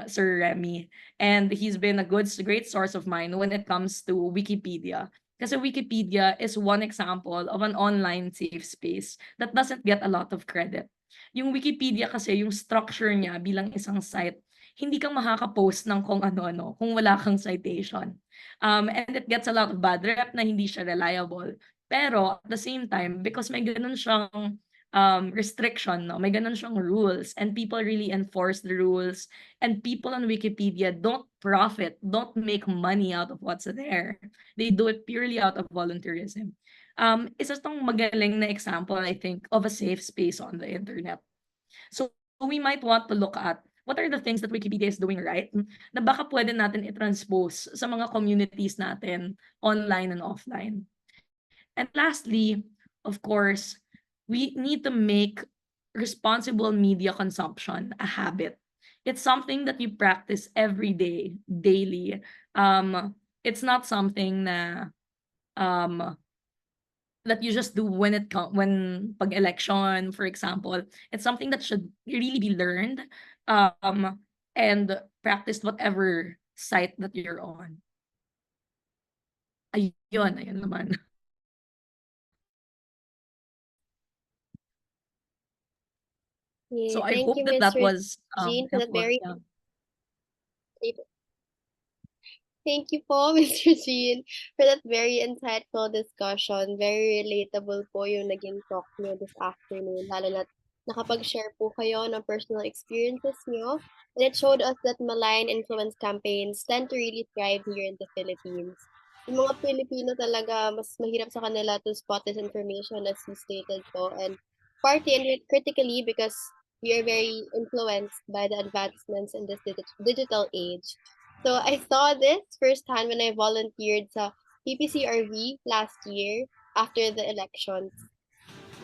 Sir Remy, and he's been a great source of mine when it comes to Wikipedia. Kasi Wikipedia is one example of an online safe space that doesn't get a lot of credit. Yung Wikipedia kasi, yung structure niya bilang isang site, hindi kang makaka-post ng kung ano-ano kung wala kang citation. And it gets a lot of bad rep na hindi siya reliable. Pero at the same time, because may ganun siyang restriction, no? May ganun siyang rules, and people really enforce the rules, and people on Wikipedia don't make money out of what's there. They do it purely out of volunteerism. isa tong magaling na example, I think, of a safe space on the internet. So we might want to look at what are the things that Wikipedia is doing right na baka pwede natin i-transpose sa mga communities natin online and offline. And lastly, of course, we need to make responsible media consumption a habit. It's something that you practice every day, daily. It's not something na um, that you just do when pag election, for example. It's something that should really be learned and practiced whatever site that you're on. Ayun naman. So I Thank hope you, that Ms. was Regine, for that helpful. very Yeah. Thank you po, Mr. Jean, for that very insightful discussion. Very relatable po yung naging talk niyo this afternoon, lalo na nakapag-share po kayo ng personal experiences niyo. And it showed us that malign influence campaigns tend to really thrive here in the Philippines. Yung mga Pilipino talaga, mas mahirap sa kanila to spot this information as you stated po. And partly and critically because we are very influenced by the advancements in this digital age. So I saw this firsthand when I volunteered sa PPCRV last year after the elections.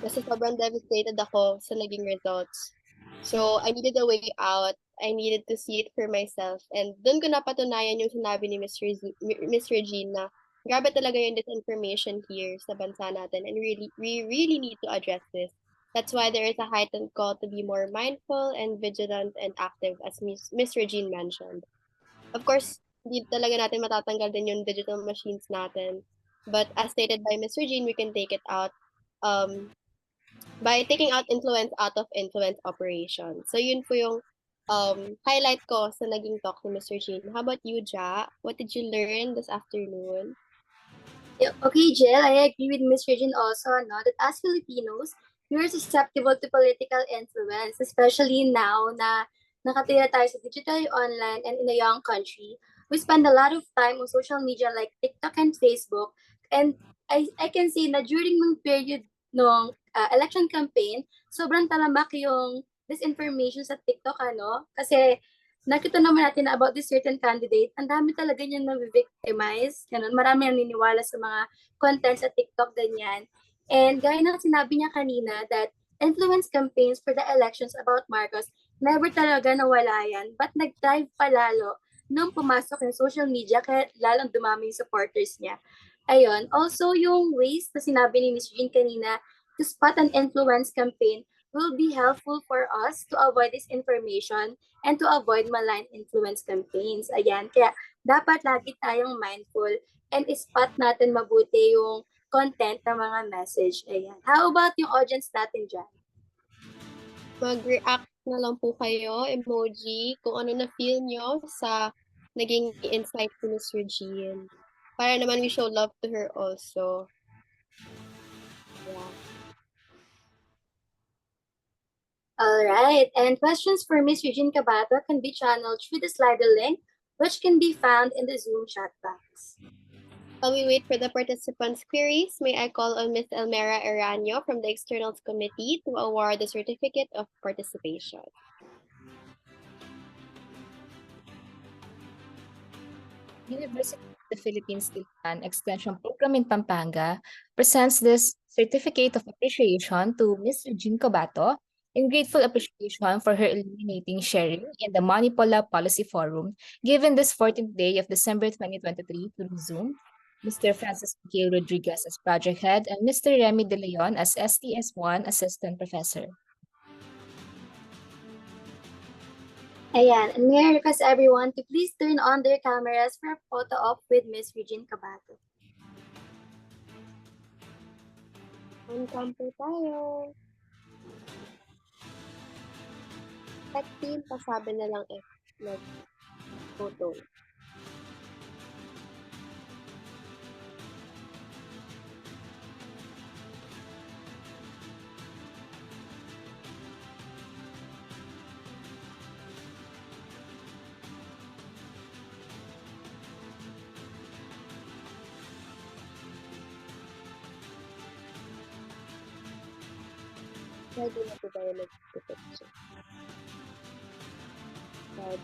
Kasi sobrang devastated ako sa naging results. So I needed a way out. I needed to see it for myself. And doon ko napatunayan yung sinabi ni Miss Regine na grabe talaga yung disinformation here sa bansa natin. And we really need to address this. That's why there is a heightened call to be more mindful and vigilant and active, as Miss Regine mentioned. Of course, hindi talaga natin matatanggal din yung digital machines natin. But as stated by Ms. Regine, we can take it out by taking out influence out of influence operation. So yun po yung highlight ko sa naging talk ni Ms. Regine. How about you, Ja? What did you learn this afternoon? Okay, Jill, I agree with Ms. Regine also, no, that as Filipinos, we are susceptible to political influence, especially now na nakatira tayo sa digital, online, and in a young country. We spend a lot of time on social media like TikTok and Facebook, and I can see na during ng period ng election campaign, sobrang talamak yung disinformation sa TikTok, ano? Kasi nakita naman natin na about this certain candidate, ang dami talaga niya na-victimize. Ganun. Marami ang niniwala sa mga content sa TikTok, ganyan. And gaya ng sinabi niya kanina that influence campaigns for the elections about Marcos, never talaga nawala yan, but nag-drive palalo nung pumasok yung social media, kaya lalong dumami yung supporters niya. Ayun. Also, yung ways na sinabi ni Ms. Jean kanina to spot an influence campaign will be helpful for us to avoid disinformation and to avoid malign influence campaigns. Ayan, kaya dapat lagi tayong mindful and spot natin mabuti yung content ng mga message. Ayan. How about yung audience natin dyan? Mag-react na lang po kayo, emoji, kung ano na feel nyo sa naging insight ni Ms. Regine. Para naman we show love to her also. Yeah. All right, and questions for Ms. Eugene Cabato can be channeled through the slider link, which can be found in the Zoom chat box. While we wait for the participants' queries, may I call on Ms. Elmera Eranio from the Externals Committee to award the Certificate of Participation. University of the Philippines Diliman Extension Program in Pampanga presents this Certificate of Appreciation to Ms. Regine Cobato in grateful appreciation for her illuminating sharing in the Manipola Policy Forum given this 14th day of December 2023 through Zoom. Mr. Francis Miguel Rodriguez as Project Head and Mr. Remy De Leon as STS1 Assistant Professor. Ayan, and may I request everyone to please turn on their cameras for a photo op with Ms. Regine Cabato. On cam po tayo. Tag team, pasabi na lang nag-photo. Ready na po tayo mag-picture. Right.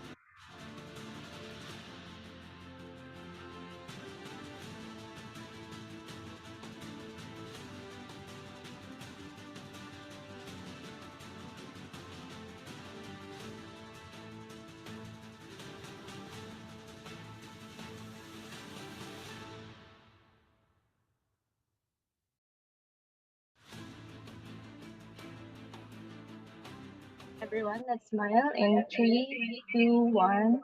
Everyone, let's smile in 3, 2, 1.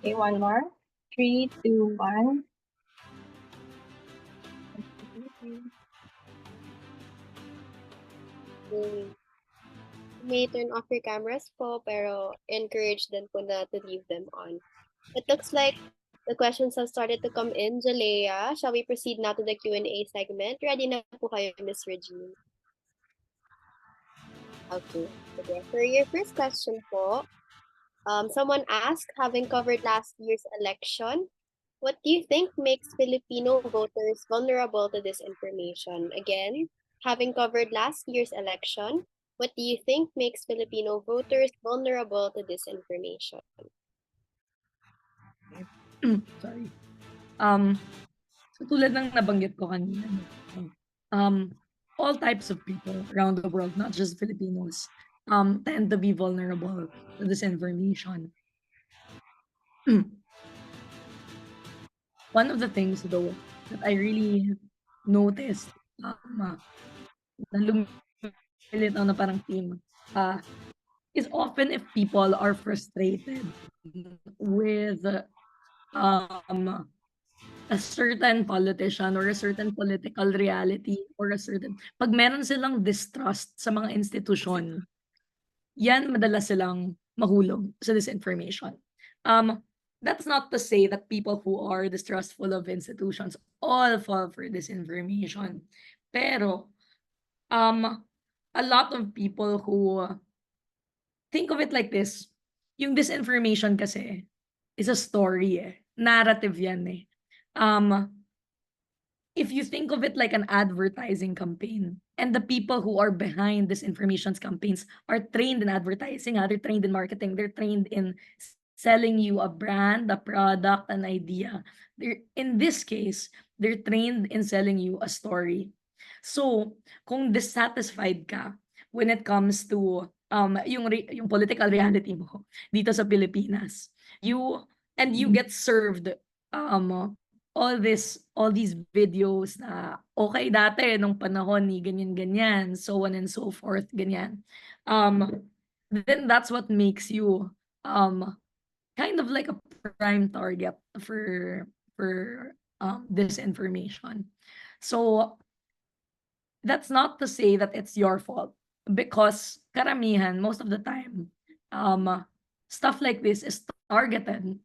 Okay, one more. 3, 2, 1. You may turn off your cameras po, pero encourage din po na to leave them on. It looks like the questions have started to come in. Jalea, shall we proceed now to the Q&A segment? Ready na po kayo, Miss Regine? Okay. Okay. For your first question po, someone asked, having covered last year's election, what do you think makes Filipino voters vulnerable to disinformation? Again, having covered last year's election, what do you think makes Filipino voters vulnerable to disinformation? Sorry. So tulad ng nabanggit ko kanina, all types of people around the world, not just Filipinos, tend to be vulnerable to disinformation. One of the things though that I really noticed, na lumilitaw na parang theme, is often if people are frustrated with a certain politician or a certain political reality or a certain pag meron silang distrust sa mga institusyon, yan madalas silang mahulog sa disinformation. That's not to say that people who are distrustful of institutions all fall for disinformation. Pero a lot of people who think of it like this, yung disinformation kasi is a story eh. Narrative yan eh. If you think of it like an advertising campaign, and the people who are behind disinformation campaigns are trained in advertising, they're trained in marketing, they're trained in selling you a brand, a product, an idea. In this case, they're trained in selling you a story. So, kung dissatisfied ka when it comes to yung political reality mo dito sa Pilipinas, you get served all these videos na okay dati nung panahon ni ganyan-ganyan, so on and so forth, ganyan. Then that's what makes you kind of like a prime target for disinformation. So that's not to say that it's your fault, because karamihan, most of the time, stuff like this is targeted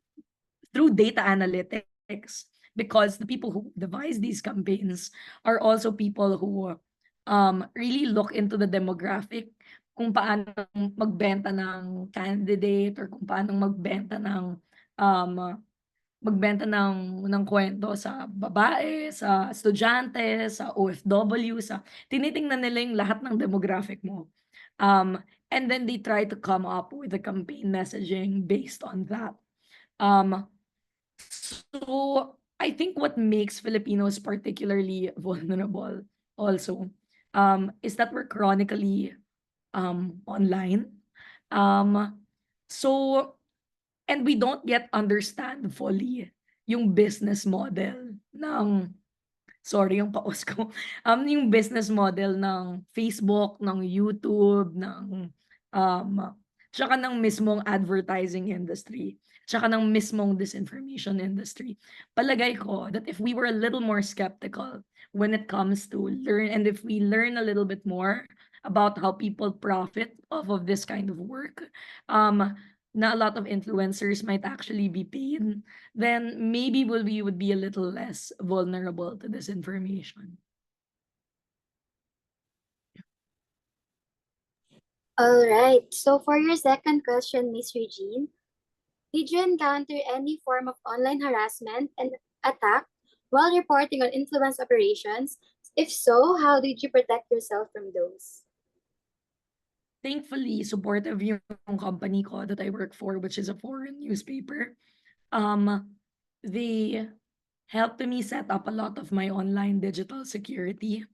through data analytics, because the people who devise these campaigns are also people who really look into the demographic, kung paano magbenta ng candidate or kung paano magbenta ng kwento sa babae, sa estudyante, sa OFW, tinitingnan nila yung lahat ng demographic mo. And then they try to come up with a campaign messaging based on that. So I think what makes Filipinos particularly vulnerable also is that we're chronically online. So and we don't yet understand fully yung business model ng yung paus ko. Yung business model ng Facebook, ng YouTube, tsaka ng mismong advertising industry, tsaka ng mismong disinformation industry. Palagay ko that if we were a little more skeptical when it comes to and if we learn a little bit more about how people profit off of this kind of work, na a lot of influencers might actually be paid, then maybe we would be a little less vulnerable to disinformation. All right. So for your second question, Miss Regine, did you encounter any form of online harassment and attack while reporting on influence operations? If so, how did you protect yourself from those? Thankfully, supportive yung company ko that I work for, which is a foreign newspaper. They helped me set up a lot of my online digital security.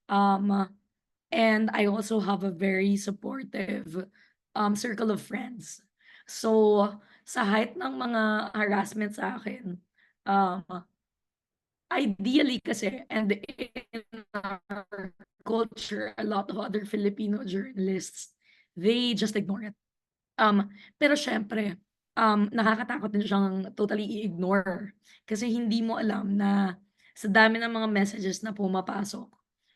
And I also have a very supportive circle of friends. So, sa height ng mga harassment sa akin, um, ideally kasi, and in our culture, a lot of other Filipino journalists, they just ignore it. Pero syempre, nakakatakot din siyang totally i-ignore. Kasi hindi mo alam na sa dami ng mga messages na pumapasok,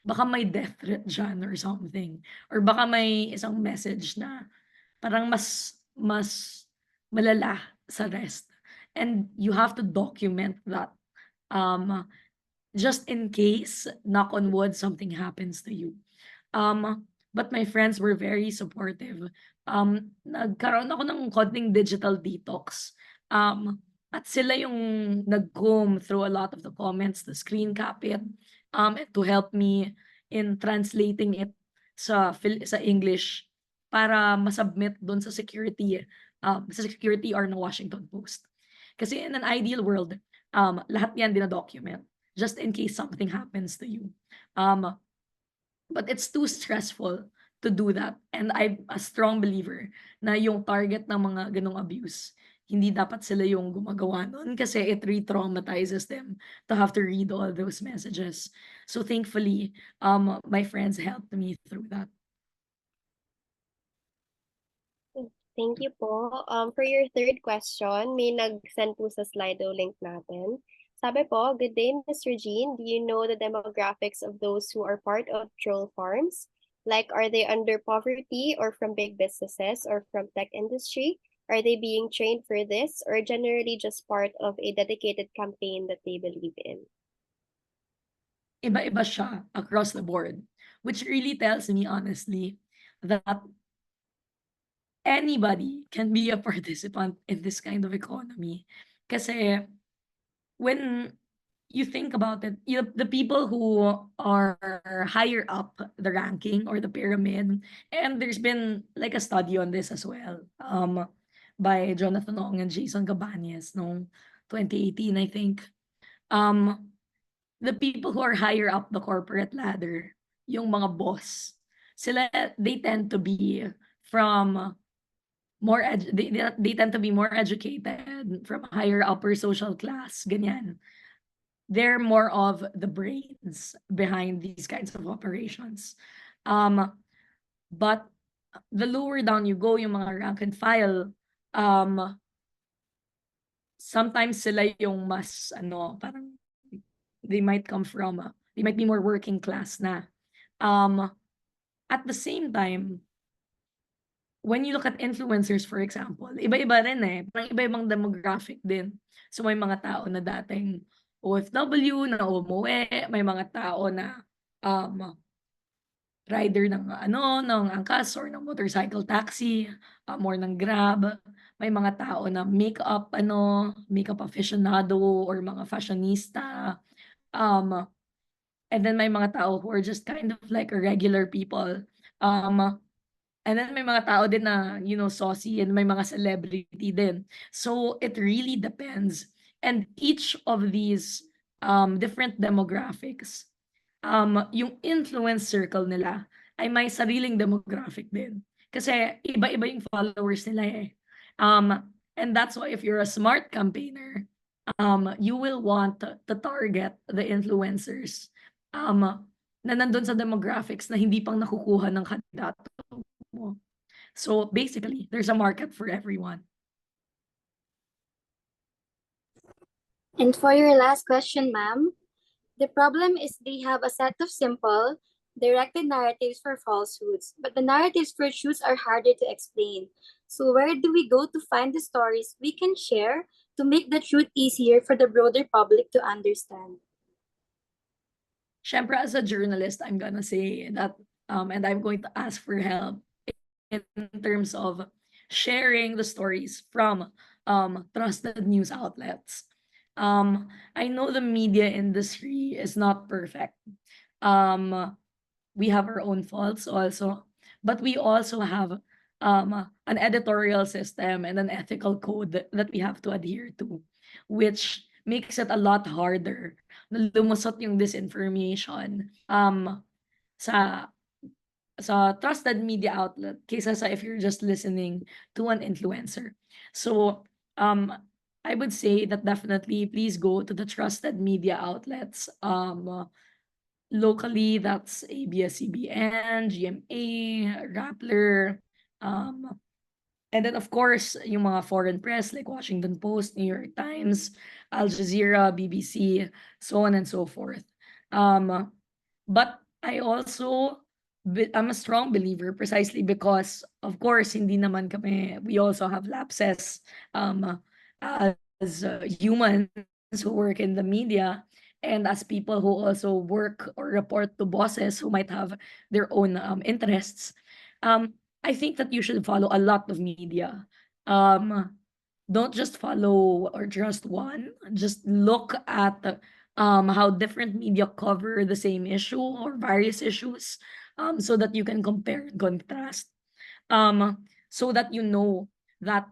baka may death threat dyan or something. Or baka may isang message na parang mas malala sa rest. And you have to document that. Just in case, knock on wood, something happens to you. But my friends were very supportive. Nagkaroon ako ng konting digital detox. At sila yung nag-comb through a lot of the comments, the screen cap it, and to help me in translating it sa English para masubmit doon sa security or ng Washington Post. Kasi in an ideal world, lahat yan dina-document just in case something happens to you. But it's too stressful to do that. And I'm a strong believer na yung target ng mga ganong abuse, hindi dapat sila yung gumagawa nun kasi it re-traumatizes them to have to read all those messages. So thankfully, my friends helped me through that. Thank you po. For your third question, may nag-send po sa Slido link natin. Sabi po, good day, Ms. Regine. Do you know the demographics of those who are part of troll farms? Like, are they under poverty or from big businesses or from tech industry? Are they being trained for this or generally just part of a dedicated campaign that they believe in? Iba-iba siya across the board, which really tells me honestly that anybody can be a participant in this kind of economy. Kasi when you think about it, the people who are higher up the ranking or the pyramid, and there's been like a study on this as well, by Jonathan Ong and Jason Cabañas, no, 2018, I think. The people who are higher up the corporate ladder, yung mga boss, they tend to be from they tend to be more educated, from higher upper social class, ganyan. They're more of the brains behind these kinds of operations. But the lower down you go, yung mga rank and file, sometimes sila yung mas, parang they might be more working class na. At the same time, when you look at influencers, for example, iba-iba rin eh. Parang iba-ibang demographic din. So may mga tao na dating OFW na umuwi, may mga tao na rider ng angkas or ng motorcycle taxi, or ng Grab. May mga tao na makeup aficionado or mga fashionista. And then may mga tao who are just kind of like regular people. And then may mga tao din na, saucy, and may mga celebrity din. So it really depends. And each of these different demographics, yung influence circle nila ay may sariling demographic din. Kasi iba-iba yung followers nila eh. And that's why if you're a smart campaigner, you will want to target the influencers na nandun sa demographics na hindi pang nakukuha ng kandidato mo. So basically, there's a market for everyone. And for your last question, ma'am, the problem is they have a set of simple, directed narratives for falsehoods, but the narratives for truths are harder to explain. So where do we go to find the stories we can share to make the truth easier for the broader public to understand? Syempre, as a journalist, I'm gonna say that, and I'm going to ask for help in terms of sharing the stories from trusted news outlets. I know the media industry is not perfect. We have our own faults also, but we also have an editorial system and an ethical code that we have to adhere to, which makes it a lot harder na lumusot yung disinformation sa trusted media outlet kaysa sa if you're just listening to an influencer. So, I would say that definitely please go to the trusted media outlets. Locally, that's ABS-CBN, GMA, Rappler, and then of course, yung mga foreign press like Washington Post, New York Times, Al Jazeera, BBC, so on and so forth. But I also I'm a strong believer precisely because of course hindi naman kami, we also have lapses as humans who work in the media and as people who also work or report to bosses who might have their own interests. I think that you should follow a lot of media. Don't just follow or just one. Just look at how different media cover the same issue or various issues, so that you can compare and contrast, so that you know that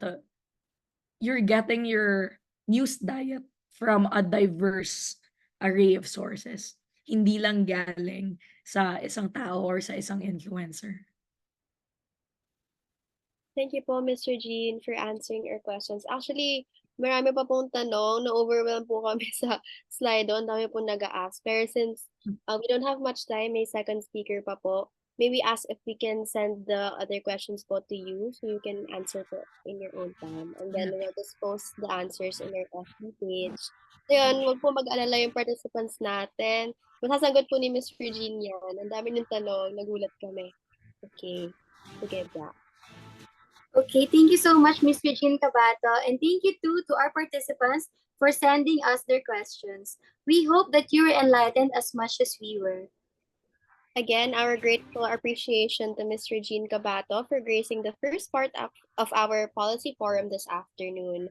you're getting your news diet from a diverse array of sources. Hindi lang galing sa isang tao or sa isang influencer. Thank you po, Mr. Jean, for answering our questions. Actually, marami pa pong tanong. Na-overwhelm po kami sa slide on. Dami po nag-a-ask. Pero since we don't have much time, may second speaker pa po. May we ask if we can send the other questions po to you so you can answer po in your own time. And then we'll just post the answers in our FB page. So yun, huwag po mag-alala yung participants natin. Masasagot po ni Ms. Virginia. Ang dami ng tanong. Nagulat kami. Okay. Sige ba? Okay, thank you so much, Ms. Regine Cabato, and thank you too to our participants for sending us their questions. We hope that you were enlightened as much as we were. Again, our grateful appreciation to Ms. Regine Cabato for gracing the first part of our policy forum this afternoon.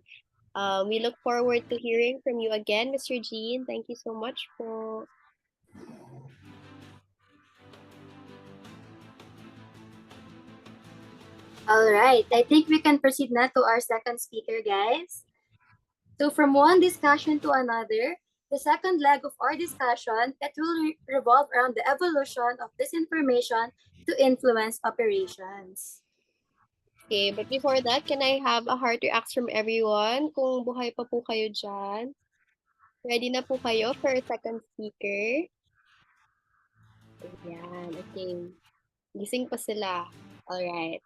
We look forward to hearing from you again, Ms. Regine. Thank you so much po. All right, I think we can proceed now to our second speaker, guys. So from one discussion to another, the second leg of our discussion, it will revolve around the evolution of disinformation to influence operations. Okay, but before that, can I have a heart react from everyone? Kung buhay pa po kayo dyan. Ready na po kayo for a second speaker? Ayan, okay. Gising pa sila. Alright.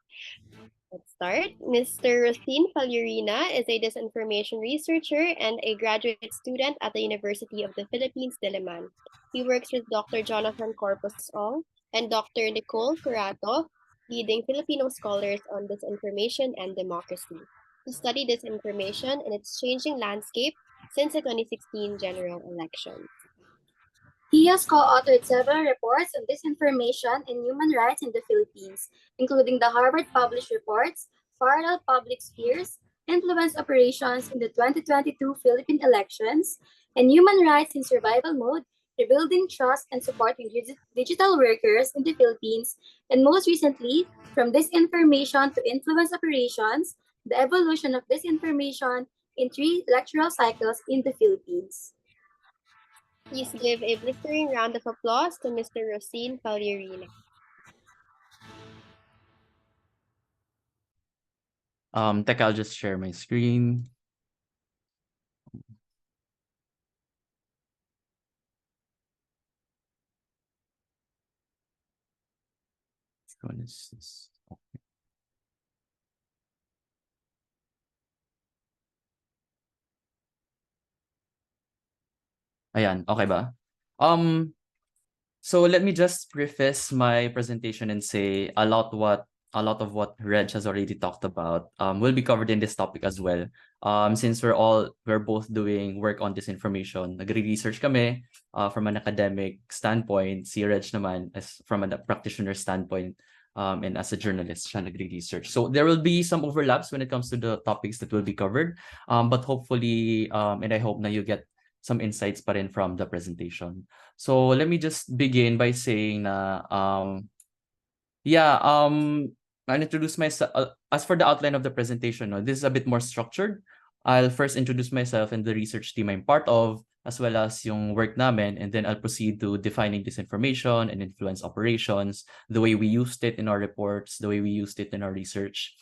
Let's start. Mr. Racine Falurina is a disinformation researcher and a graduate student at the University of the Philippines, Diliman. He works with Dr. Jonathan Corpus Ong and Dr. Nicole Curato, leading Filipino scholars on disinformation and democracy, to study disinformation and its changing landscape since the 2016 general election. He has co-authored several reports on disinformation and human rights in the Philippines, including the Harvard published reports, Parallel Public Spheres, Influence Operations in the 2022 Philippine Elections, and Human Rights in Survival Mode, Rebuilding Trust and Supporting Digital Workers in the Philippines, and most recently, From Disinformation to Influence Operations, The Evolution of Disinformation in 3 lectural cycles in the Philippines. Please give a blistering round of applause to Mr. Racine Falurina. Teka, I'll just share my screen. Which one is this? Okay. Ayan, okay ba? So let me just preface my presentation and say a lot of what Reg has already talked about will be covered in this topic as well. Since we're both doing work on disinformation, nagre-research kami from an academic standpoint, si Reg naman as from a practitioner standpoint and as a journalist, siya nagre-research. So there will be some overlaps when it comes to the topics that will be covered, but hopefully, and I hope na you get some insights pa rin from the presentation. So let me just begin by saying na, I'll introduce myself. As for the outline of the presentation, no, this is a bit more structured. I'll first introduce myself and the research team I'm part of, as well as yung work namin, and then I'll proceed to defining disinformation and influence operations, the way we used it in our reports, the way we used it in our research.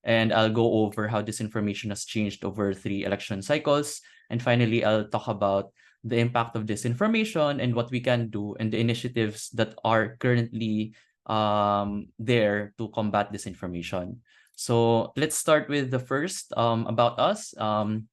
And I'll go over how disinformation has changed over 3 election cycles. And finally, I'll talk about the impact of disinformation and what we can do and the initiatives that are currently there to combat disinformation. So let's start with the first about us. I'm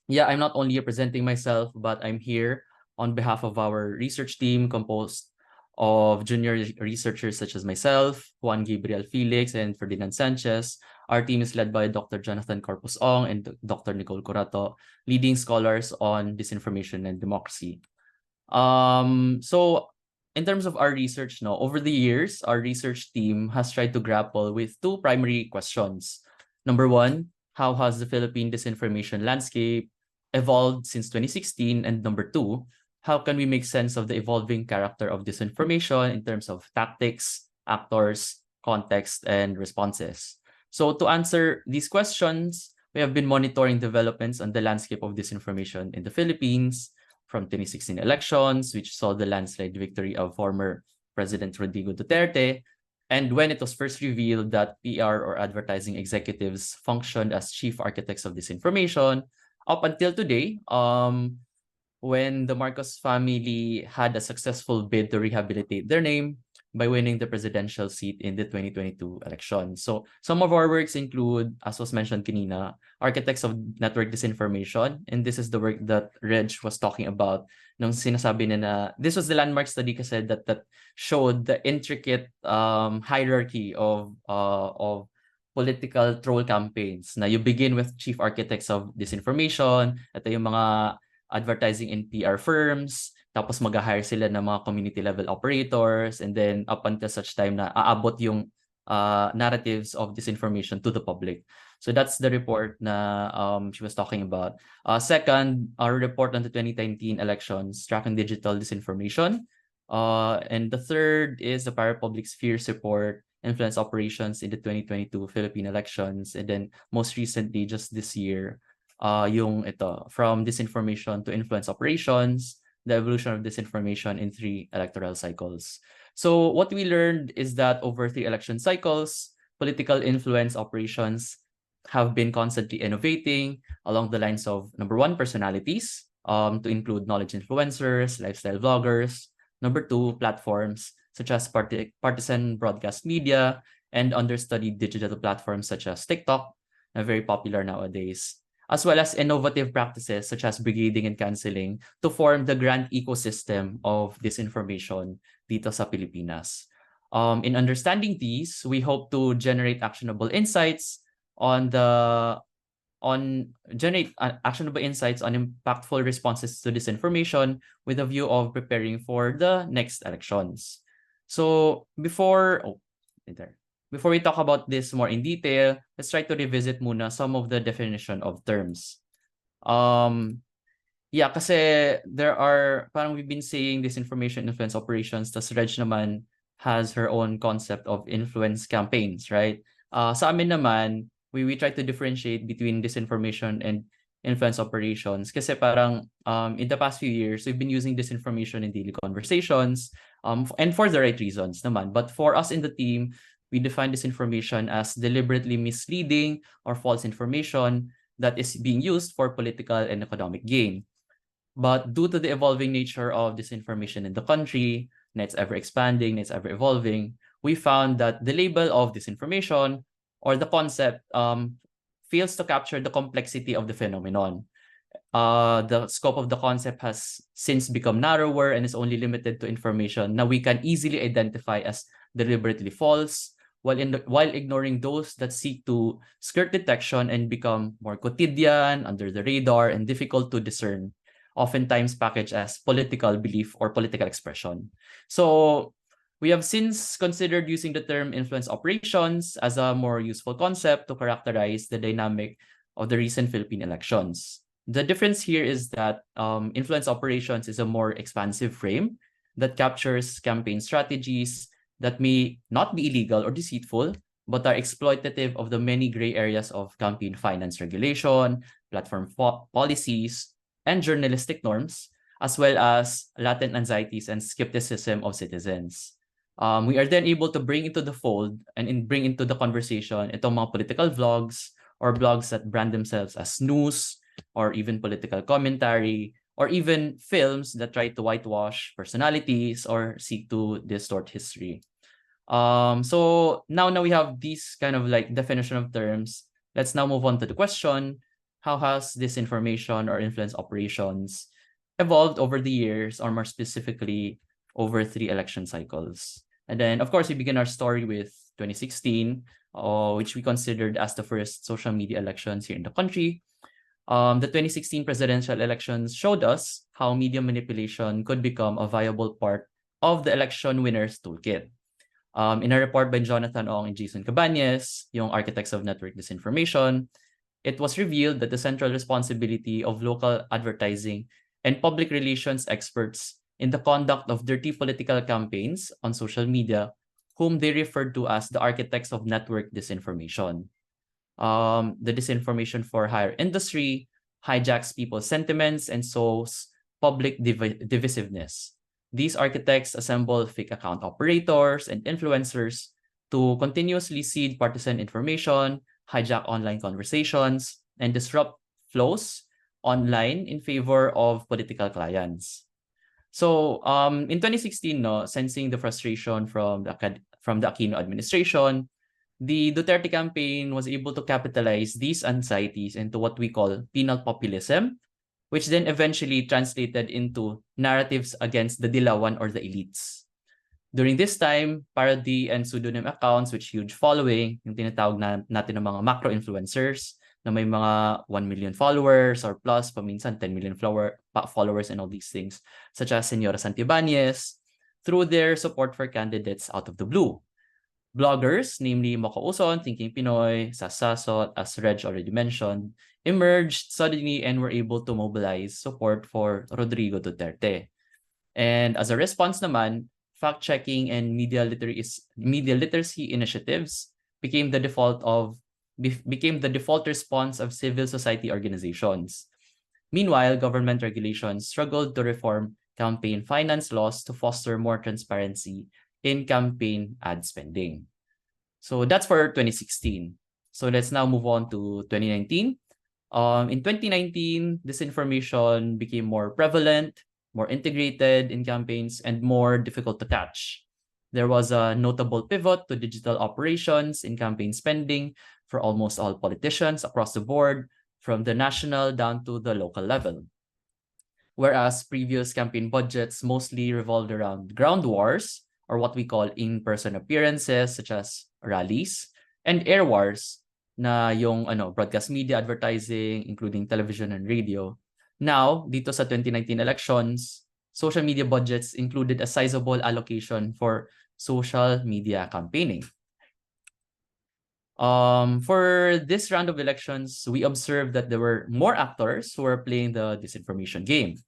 not only presenting myself, but I'm here on behalf of our research team composed of junior researchers such as myself, Juan Gabriel Felix, and Ferdinand Sanchez. Our team is led by Dr. Jonathan Corpus Ong and Dr. Nicole Curato, leading scholars on disinformation and democracy. So in terms of our research, over the years, our research team has tried to grapple with 2 primary questions. Number 1, how has the Philippine disinformation landscape evolved since 2016? And number 2, how can we make sense of the evolving character of disinformation in terms of tactics, actors, context, and responses? So to answer these questions, we have been monitoring developments on the landscape of disinformation in the Philippines, from 2016 elections, which saw the landslide victory of former President Rodrigo Duterte, and when it was first revealed that PR or advertising executives functioned as chief architects of disinformation, up until today, when the Marcos family had a successful bid to rehabilitate their name by winning the presidential seat in the 2022 election. So some of our works include, as was mentioned kanina, Architects of Network Disinformation, and this is the work that Reg was talking about nung sinasabi na this was the landmark study kasi that showed the intricate hierarchy of political troll campaigns na you begin with chief architects of disinformation, ito yung mga advertising and PR firms, tapos mag-hire sila ng mga community level operators, and then up until such time na aabot yung narratives of disinformation to the public. So that's the report na she was talking about. Second, our report on the 2019 elections, tracking digital disinformation. And the third is the Parapublic Spheres report, influence operations in the 2022 Philippine elections. And then most recently, just this year, yung ito, from disinformation to influence operations, the evolution of disinformation in 3 electoral cycles. So what we learned is that over 3 election cycles, political influence operations have been constantly innovating along the lines of, number 1, personalities, to include knowledge influencers, lifestyle vloggers. Number 2, platforms such as partisan broadcast media and understudied digital platforms such as TikTok, very popular nowadays, as well as innovative practices such as brigading and canceling to form the grand ecosystem of disinformation dito sa Pilipinas. In understanding these, we hope to generate actionable insights on impactful responses to disinformation with a view of preparing for the next elections. So before we talk about this more in detail, let's try to revisit muna some of the definition of terms. Kasi there are, parang we've been saying disinformation influence operations, tas Reg naman has her own concept of influence campaigns, right? Sa amin naman, we try to differentiate between disinformation and influence operations kasi parang in the past few years, we've been using disinformation in daily conversations, and for the right reasons naman. But for us in the team, we define disinformation as deliberately misleading or false information that is being used for political and economic gain. But due to the evolving nature of disinformation in the country, and it's ever expanding, it's ever evolving, we found that the label of disinformation or the concept fails to capture the complexity of the phenomenon. The scope of the concept has since become narrower and is only limited to information that we can easily identify as deliberately false, while ignoring those that seek to skirt detection and become more quotidian, under the radar, and difficult to discern, oftentimes packaged as political belief or political expression. So We have since considered using the term influence operations as a more useful concept to characterize the dynamic of the recent Philippine elections. The difference here is that influence operations is a more expansive frame that captures campaign strategies that may not be illegal or deceitful, but are exploitative of the many gray areas of campaign finance regulation, platform policies, and journalistic norms, as well as latent anxieties and skepticism of citizens. We are then able to bring into the fold and bring into the conversation itong mga political vlogs or blogs that brand themselves as news or even political commentary or even films that try to whitewash personalities or seek to distort history. So now we have these kind of like definition of terms. Let's now move on to the question: how has disinformation or influence operations evolved over the years, or more specifically, over 3 election cycles? And then, of course, we begin our story with 2016, which we considered as the first social media elections here in the country. The 2016 presidential elections showed us how media manipulation could become a viable part of the election winner's toolkit. In a report by Jonathan Ong and Jason Cabañez, yung architects of network disinformation, it was revealed that the central responsibility of local advertising and public relations experts in the conduct of dirty political campaigns on social media, whom they referred to as the architects of network disinformation. The disinformation for hire industry hijacks people's sentiments and sows public divisiveness. These architects assemble fake account operators and influencers to continuously seed partisan information, hijack online conversations, and disrupt flows online in favor of political clients. So in 2016, sensing the frustration from the Aquino administration, the Duterte campaign was able to capitalize these anxieties into what we call penal populism, which then eventually translated into narratives against the Dilawan or the elites. During this time, parody and pseudonym accounts with huge following, yung tinatawag natin ng mga macro influencers, na may mga 1 million followers or plus, paminsan 10 million followers and all these things, such as Senora Santibanez, through their support for candidates out of the blue. Bloggers, namely Moco Uson, Thinking Pinoy, Sasasot, as Reg already mentioned, emerged suddenly and were able to mobilize support for Rodrigo Duterte. And as a response naman, fact-checking and media literacy initiatives became the default response of civil society organizations. Meanwhile, government regulations struggled to reform campaign finance laws to foster more transparency in campaign ad spending. So that's for 2016. So let's now move on to 2019. In 2019, disinformation became more prevalent, more integrated in campaigns, and more difficult to catch. There was a notable pivot to digital operations in campaign spending for almost all politicians across the board, from the national down to the local level. Whereas previous campaign budgets mostly revolved around ground wars, or what we call in-person appearances, such as rallies, and air wars, na yung broadcast media advertising, including television and radio. Now, dito sa 2019 elections, social media budgets included a sizable allocation for social media campaigning. For this round of elections, we observed that there were more actors who were playing the disinformation game.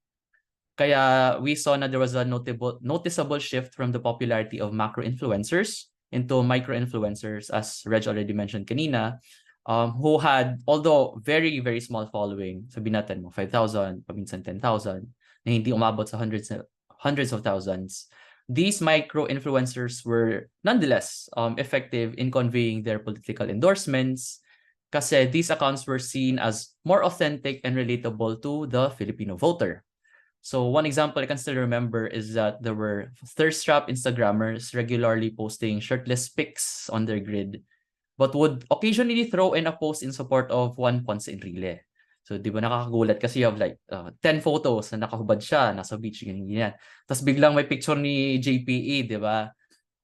Kaya we saw na there was a noticeable shift from the popularity of macro influencers into micro influencers, as Reg already mentioned kanina, who had, although very, very small following, sabihin natin mo 5,000, paminsan 10,000, na hindi umabot sa hundreds of thousands. These micro influencers were nonetheless effective in conveying their political endorsements, kasi these accounts were seen as more authentic and relatable to the Filipino voter. So one example I can still remember is that there were thirst-trap Instagrammers regularly posting shirtless pics on their grid, but would occasionally throw in a post in support of one Ponce Enrile. So di ba nakakagulat kasi you have like 10 photos na nakahubad siya, nasa beach, ganyan. Tapos biglang may picture ni JPE, di ba?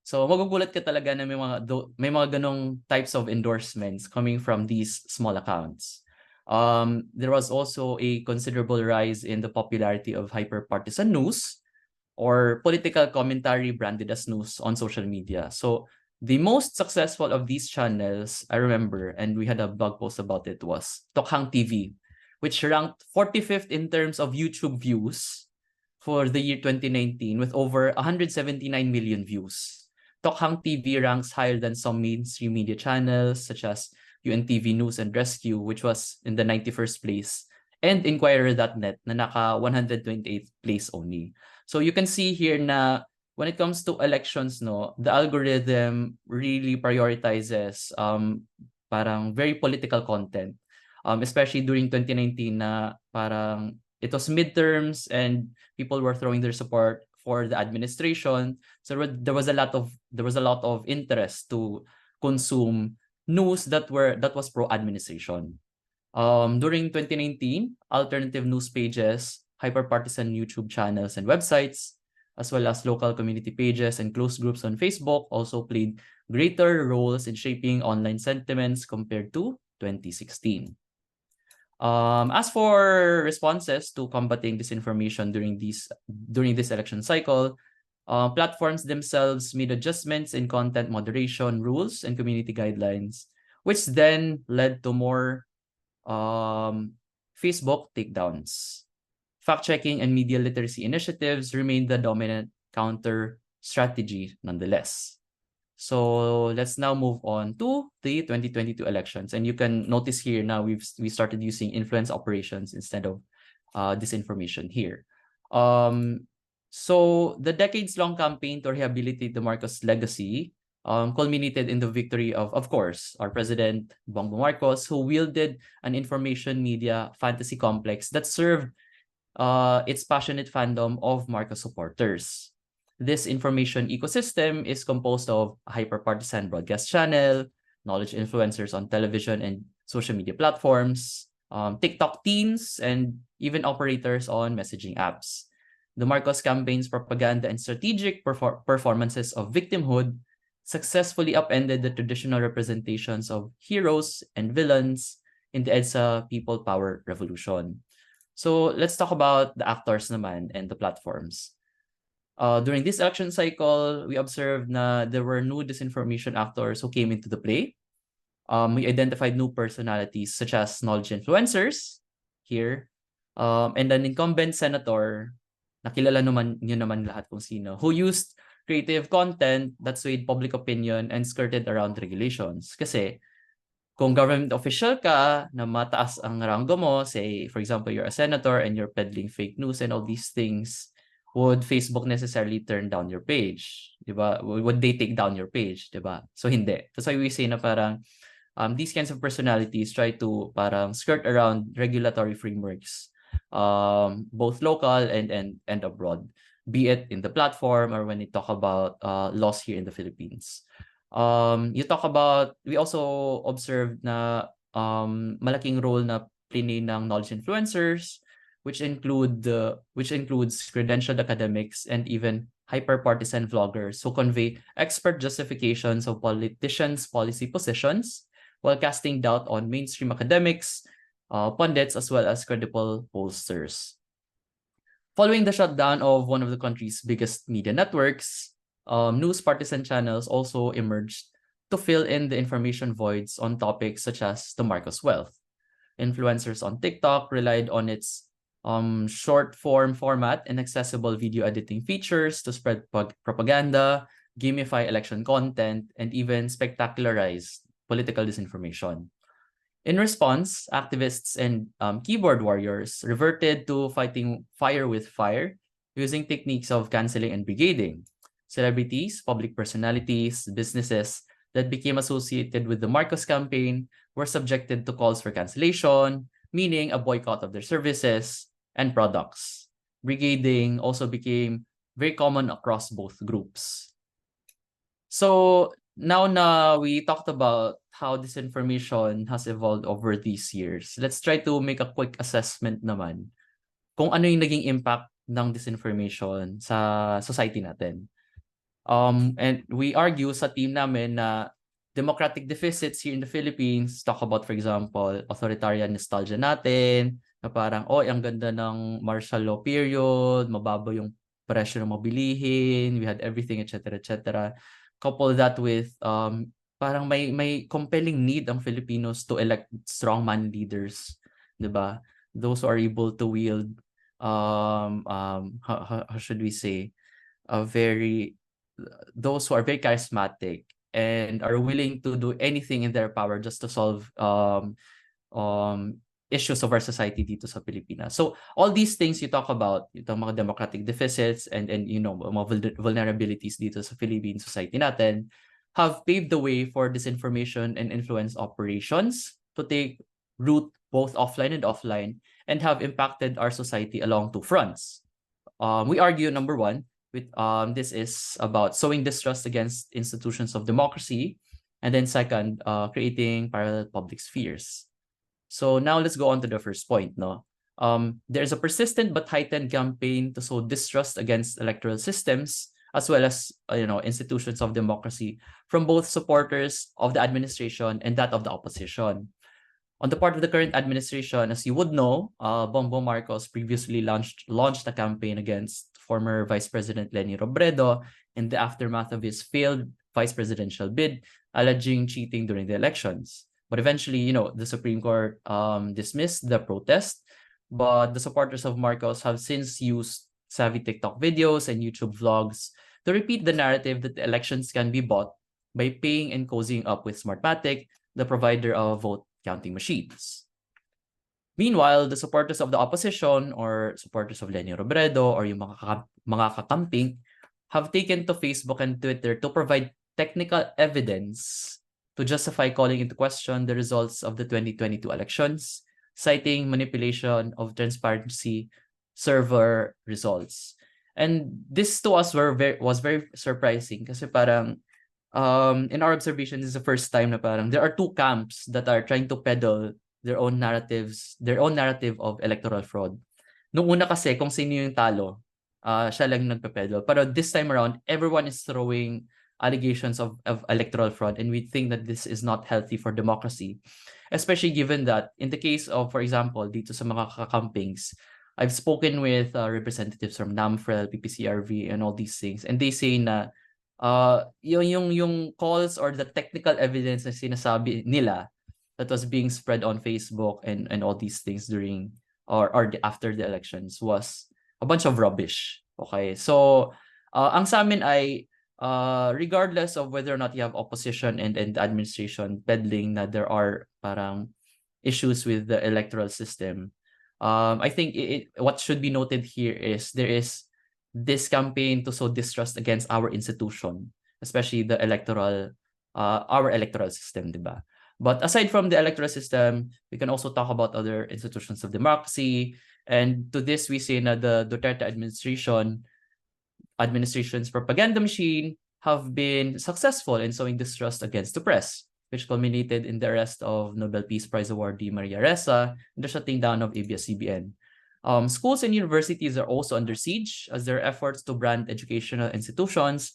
So magugulat ka talaga na may mga ganong types of endorsements coming from these small accounts. There was also a considerable rise in the popularity of hyper-partisan news, or political commentary branded as news on social media. So the most successful of these channels, I remember, and we had a blog post about it, was Tokhang TV, which ranked 45th in terms of YouTube views for the year 2019 with over 179 million views. Tokhang TV ranks higher than some mainstream media channels such as UNTV News and Rescue, which was in the 91st place, and Inquirer.net na naka 128th place only. So you can see here na when it comes to elections, no, the algorithm really prioritizes parang very political content, especially during 2019 na parang it was midterms and people were throwing their support for the administration. So there was a lot of interest to consume news that was pro administration. During 2019, alternative news pages, hyperpartisan YouTube channels and websites, as well as local community pages and closed groups on Facebook also played greater roles in shaping online sentiments compared to 2016. As for responses to combating disinformation during this election cycle, platforms themselves made adjustments in content moderation rules and community guidelines, which then led to more Facebook takedowns. Fact-checking and media literacy initiatives remain the dominant counter strategy nonetheless. So let's now move on to the 2022 elections. And you can notice here now we started using influence operations instead of disinformation here. So the decades-long campaign to rehabilitate the Marcos legacy culminated in the victory of course, our President Bongbong Marcos, who wielded an information media fantasy complex that served its passionate fandom of Marcos supporters. This information ecosystem is composed of a hyperpartisan broadcast channel, knowledge influencers on television and social media platforms, TikTok teams, and even operators on messaging apps. The Marcos campaign's propaganda and strategic performances of victimhood successfully upended the traditional representations of heroes and villains in the EDSA People Power Revolution. So let's talk about the actors naman and the platforms. During this election cycle, we observed that there were new disinformation actors who came into the play. We identified new personalities such as knowledge influencers here, and an incumbent senator, nakilala nyo naman lahat kung sino, who used creative content that swayed public opinion and skirted around regulations. Kasi kung government official ka na mataas ang ranggo mo, say, for example, you're a senator and you're peddling fake news and all these things, would Facebook necessarily turn down your page? Diba? Would they take down your page? Diba? So hindi. That's why we say na parang these kinds of personalities try to parang skirt around regulatory frameworks, both local and abroad, be it in the platform or when you talk about laws here in the Philippines. We also observed na malaking role na play ng knowledge influencers, which includes credentialed academics and even hyper-partisan vloggers who convey expert justifications of politicians' policy positions while casting doubt on mainstream academics, pundits, as well as credible pollsters. Following the shutdown of one of the country's biggest media networks, news partisan channels also emerged to fill in the information voids on topics such as the Marcos wealth. Influencers on TikTok relied on its short form format and accessible video editing features to spread propaganda, gamify election content, and even spectacularize political disinformation. In response, activists and keyboard warriors reverted to fighting fire with fire using techniques of canceling and brigading. Celebrities, public personalities, businesses that became associated with the Marcos campaign were subjected to calls for cancellation, meaning a boycott of their services and products. Brigading also became very common across both groups. So now na we talked about how disinformation has evolved over these years, let's try to make a quick assessment naman kung ano yung naging impact ng disinformation sa society natin. And we argue sa team namin na democratic deficits here in the Philippines, talk about, for example, authoritarian nostalgia natin, na parang, ang ganda ng martial law period, mababa yung presyo ng mabilihin, we had everything, etc., etc. Couple that with parang may compelling need ang Filipinos to elect strongman leaders, 'di ba? Those who are able to wield how should we say, those who are very charismatic and are willing to do anything in their power just to solve issues of our society dito sa Pilipinas. So all these things you talk about, itong mga democratic deficits and mga vulnerabilities dito sa Philippine society natin, have paved the way for disinformation and influence operations to take root both offline and have impacted our society along two fronts. We argue, number one, this is about sowing distrust against institutions of democracy, and then second, creating parallel public spheres. So now let's go on to the first point. There is a persistent but heightened campaign to sow distrust against electoral systems as well as institutions of democracy from both supporters of the administration and that of the opposition. On the part of the current administration, as you would know, Bongbong Marcos previously launched a campaign against former Vice President Leni Robredo in the aftermath of his failed vice presidential bid, alleging cheating during the elections. But eventually, the Supreme Court dismissed the protest. But the supporters of Marcos have since used savvy TikTok videos and YouTube vlogs to repeat the narrative that the elections can be bought by paying and cozying up with Smartmatic, the provider of vote counting machines. Meanwhile, the supporters of the opposition or supporters of Leni Robredo or yung mga kakamping have taken to Facebook and Twitter to provide technical evidence to justify calling into question the results of the 2022 elections, citing manipulation of transparency server results. And this to us was very surprising kasi parang in our observation, this is the first time na parang there are two camps that are trying to peddle their own narrative of electoral fraud. Nung una kasi, kung sino yung talo, siya lang nagpe-peddle. Pero this time around, everyone is throwing allegations of electoral fraud, and we think that this is not healthy for democracy. Especially given that, in the case of, for example, dito sa mga kakampings, I've spoken with representatives from NAMFREL, PPCRV, and all these things, and they say na yung calls or the technical evidence na sinasabi nila that was being spread on Facebook and all these things during or after the elections was a bunch of rubbish. Okay, so ang sa amin ay regardless of whether or not you have opposition and the administration peddling na there are parang issues with the electoral system, I think what should be noted here is there is this campaign to sow distrust against our institution, especially the our electoral system, diba? But aside from the electoral system, we can also talk about other institutions of democracy. And to this, we say that the Duterte administration's propaganda machine have been successful in sowing distrust against the press, which culminated in the arrest of Nobel Peace Prize awardee Maria Ressa and the shutting down of ABS-CBN. Schools and universities are also under siege as their efforts to brand educational institutions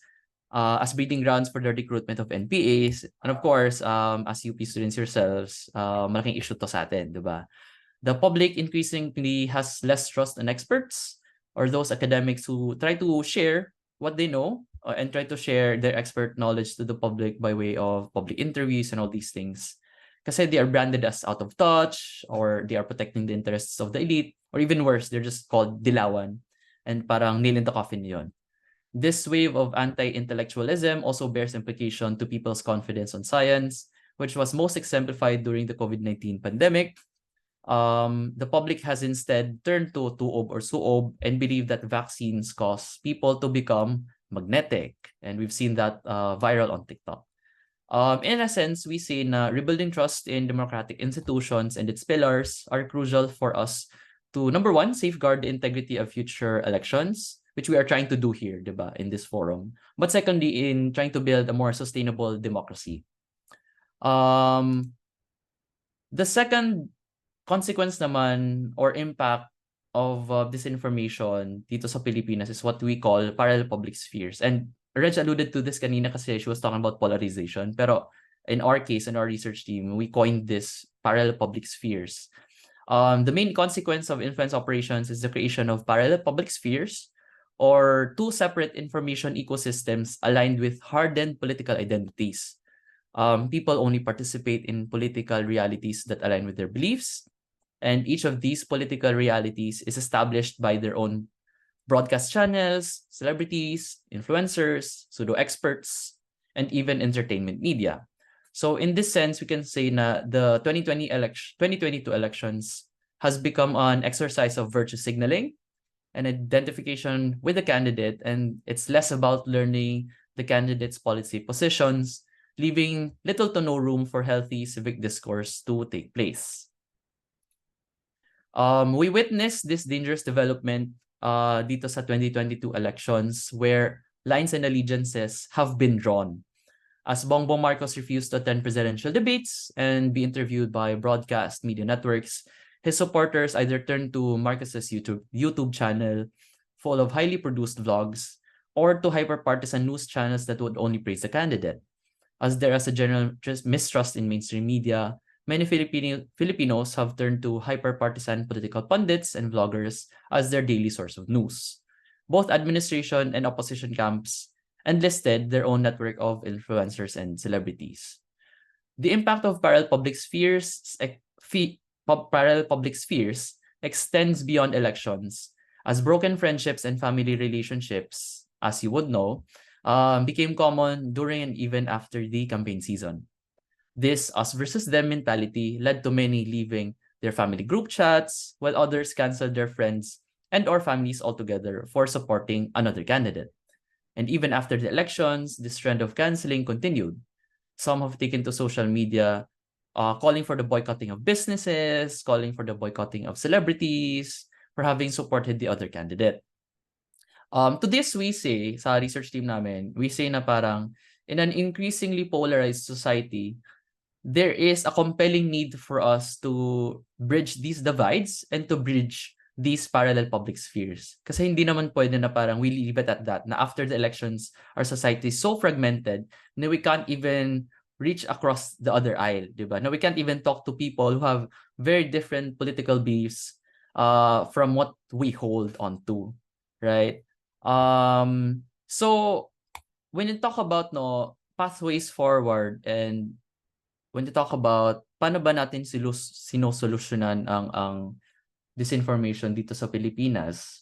as breeding grounds for the recruitment of NPAs. And of course, as UP students yourselves, malaking issue to sa atin, diba? The public increasingly has less trust in experts or those academics who try to share what they know and try to share their expert knowledge to the public by way of public interviews and all these things. Kasi they are branded as out of touch or they are protecting the interests of the elite, or even worse, they're just called dilawan and parang nail in the coffin yon. This wave of anti-intellectualism also bears implication to people's confidence on science, which was most exemplified during the COVID-19 pandemic. The public has instead turned to tuob or suob and believe that vaccines cause people to become magnetic. And we've seen that viral on TikTok. In a sense, we see na rebuilding trust in democratic institutions and its pillars are crucial for us to, number one, safeguard the integrity of future elections, which we are trying to do here, diba, in this forum. But secondly, in trying to build a more sustainable democracy. The second consequence naman or impact of disinformation dito sa Pilipinas is what we call parallel public spheres. And Reg alluded to this kanina kasi she was talking about polarization. Pero in our case, in our research team, we coined this parallel public spheres. The main consequence of influence operations is the creation of parallel public spheres or two separate information ecosystems aligned with hardened political identities. People only participate in political realities that align with their beliefs, and each of these political realities is established by their own broadcast channels, celebrities, influencers, pseudo experts, and even entertainment media. So in this sense, we can say na the 2022 elections has become an exercise of virtue signaling and identification with the candidate, and it's less about learning the candidate's policy positions, leaving little to no room for healthy civic discourse to take place. We witnessed this dangerous development dito sa 2022 elections where lines and allegiances have been drawn. As Bongbong Marcos refused to attend presidential debates and be interviewed by broadcast media networks, his supporters either turned to Marcos's YouTube channel full of highly produced vlogs or to hyper-partisan news channels that would only praise the candidate. As there is a general mistrust in mainstream media, many Filipinos have turned to hyper-partisan political pundits and vloggers as their daily source of news. Both administration and opposition camps enlisted their own network of influencers and celebrities. The impact of parallel public spheres extends beyond elections, as broken friendships and family relationships, as you would know, became common during and even after the campaign season. This us versus them mentality led to many leaving their family group chats, while others canceled their friends and or families altogether for supporting another candidate. And even after the elections, this trend of canceling continued. Some have taken to social media, calling for the boycotting of businesses, calling for the boycotting of celebrities, for having supported the other candidate. To this, we say, sa research team namin, we say na parang, in an increasingly polarized society, there is a compelling need for us to bridge these divides and to bridge these parallel public spheres. Kasi hindi naman pwede na parang we leave it at that, na after the elections, our society is so fragmented na we can't even reach across the other aisle, diba? Na we can't even talk to people who have very different political beliefs from what we hold on to, right? So when you talk about pathways forward, and when you talk about paano ba natin sinosolusyonan ang disinformation dito sa Pilipinas,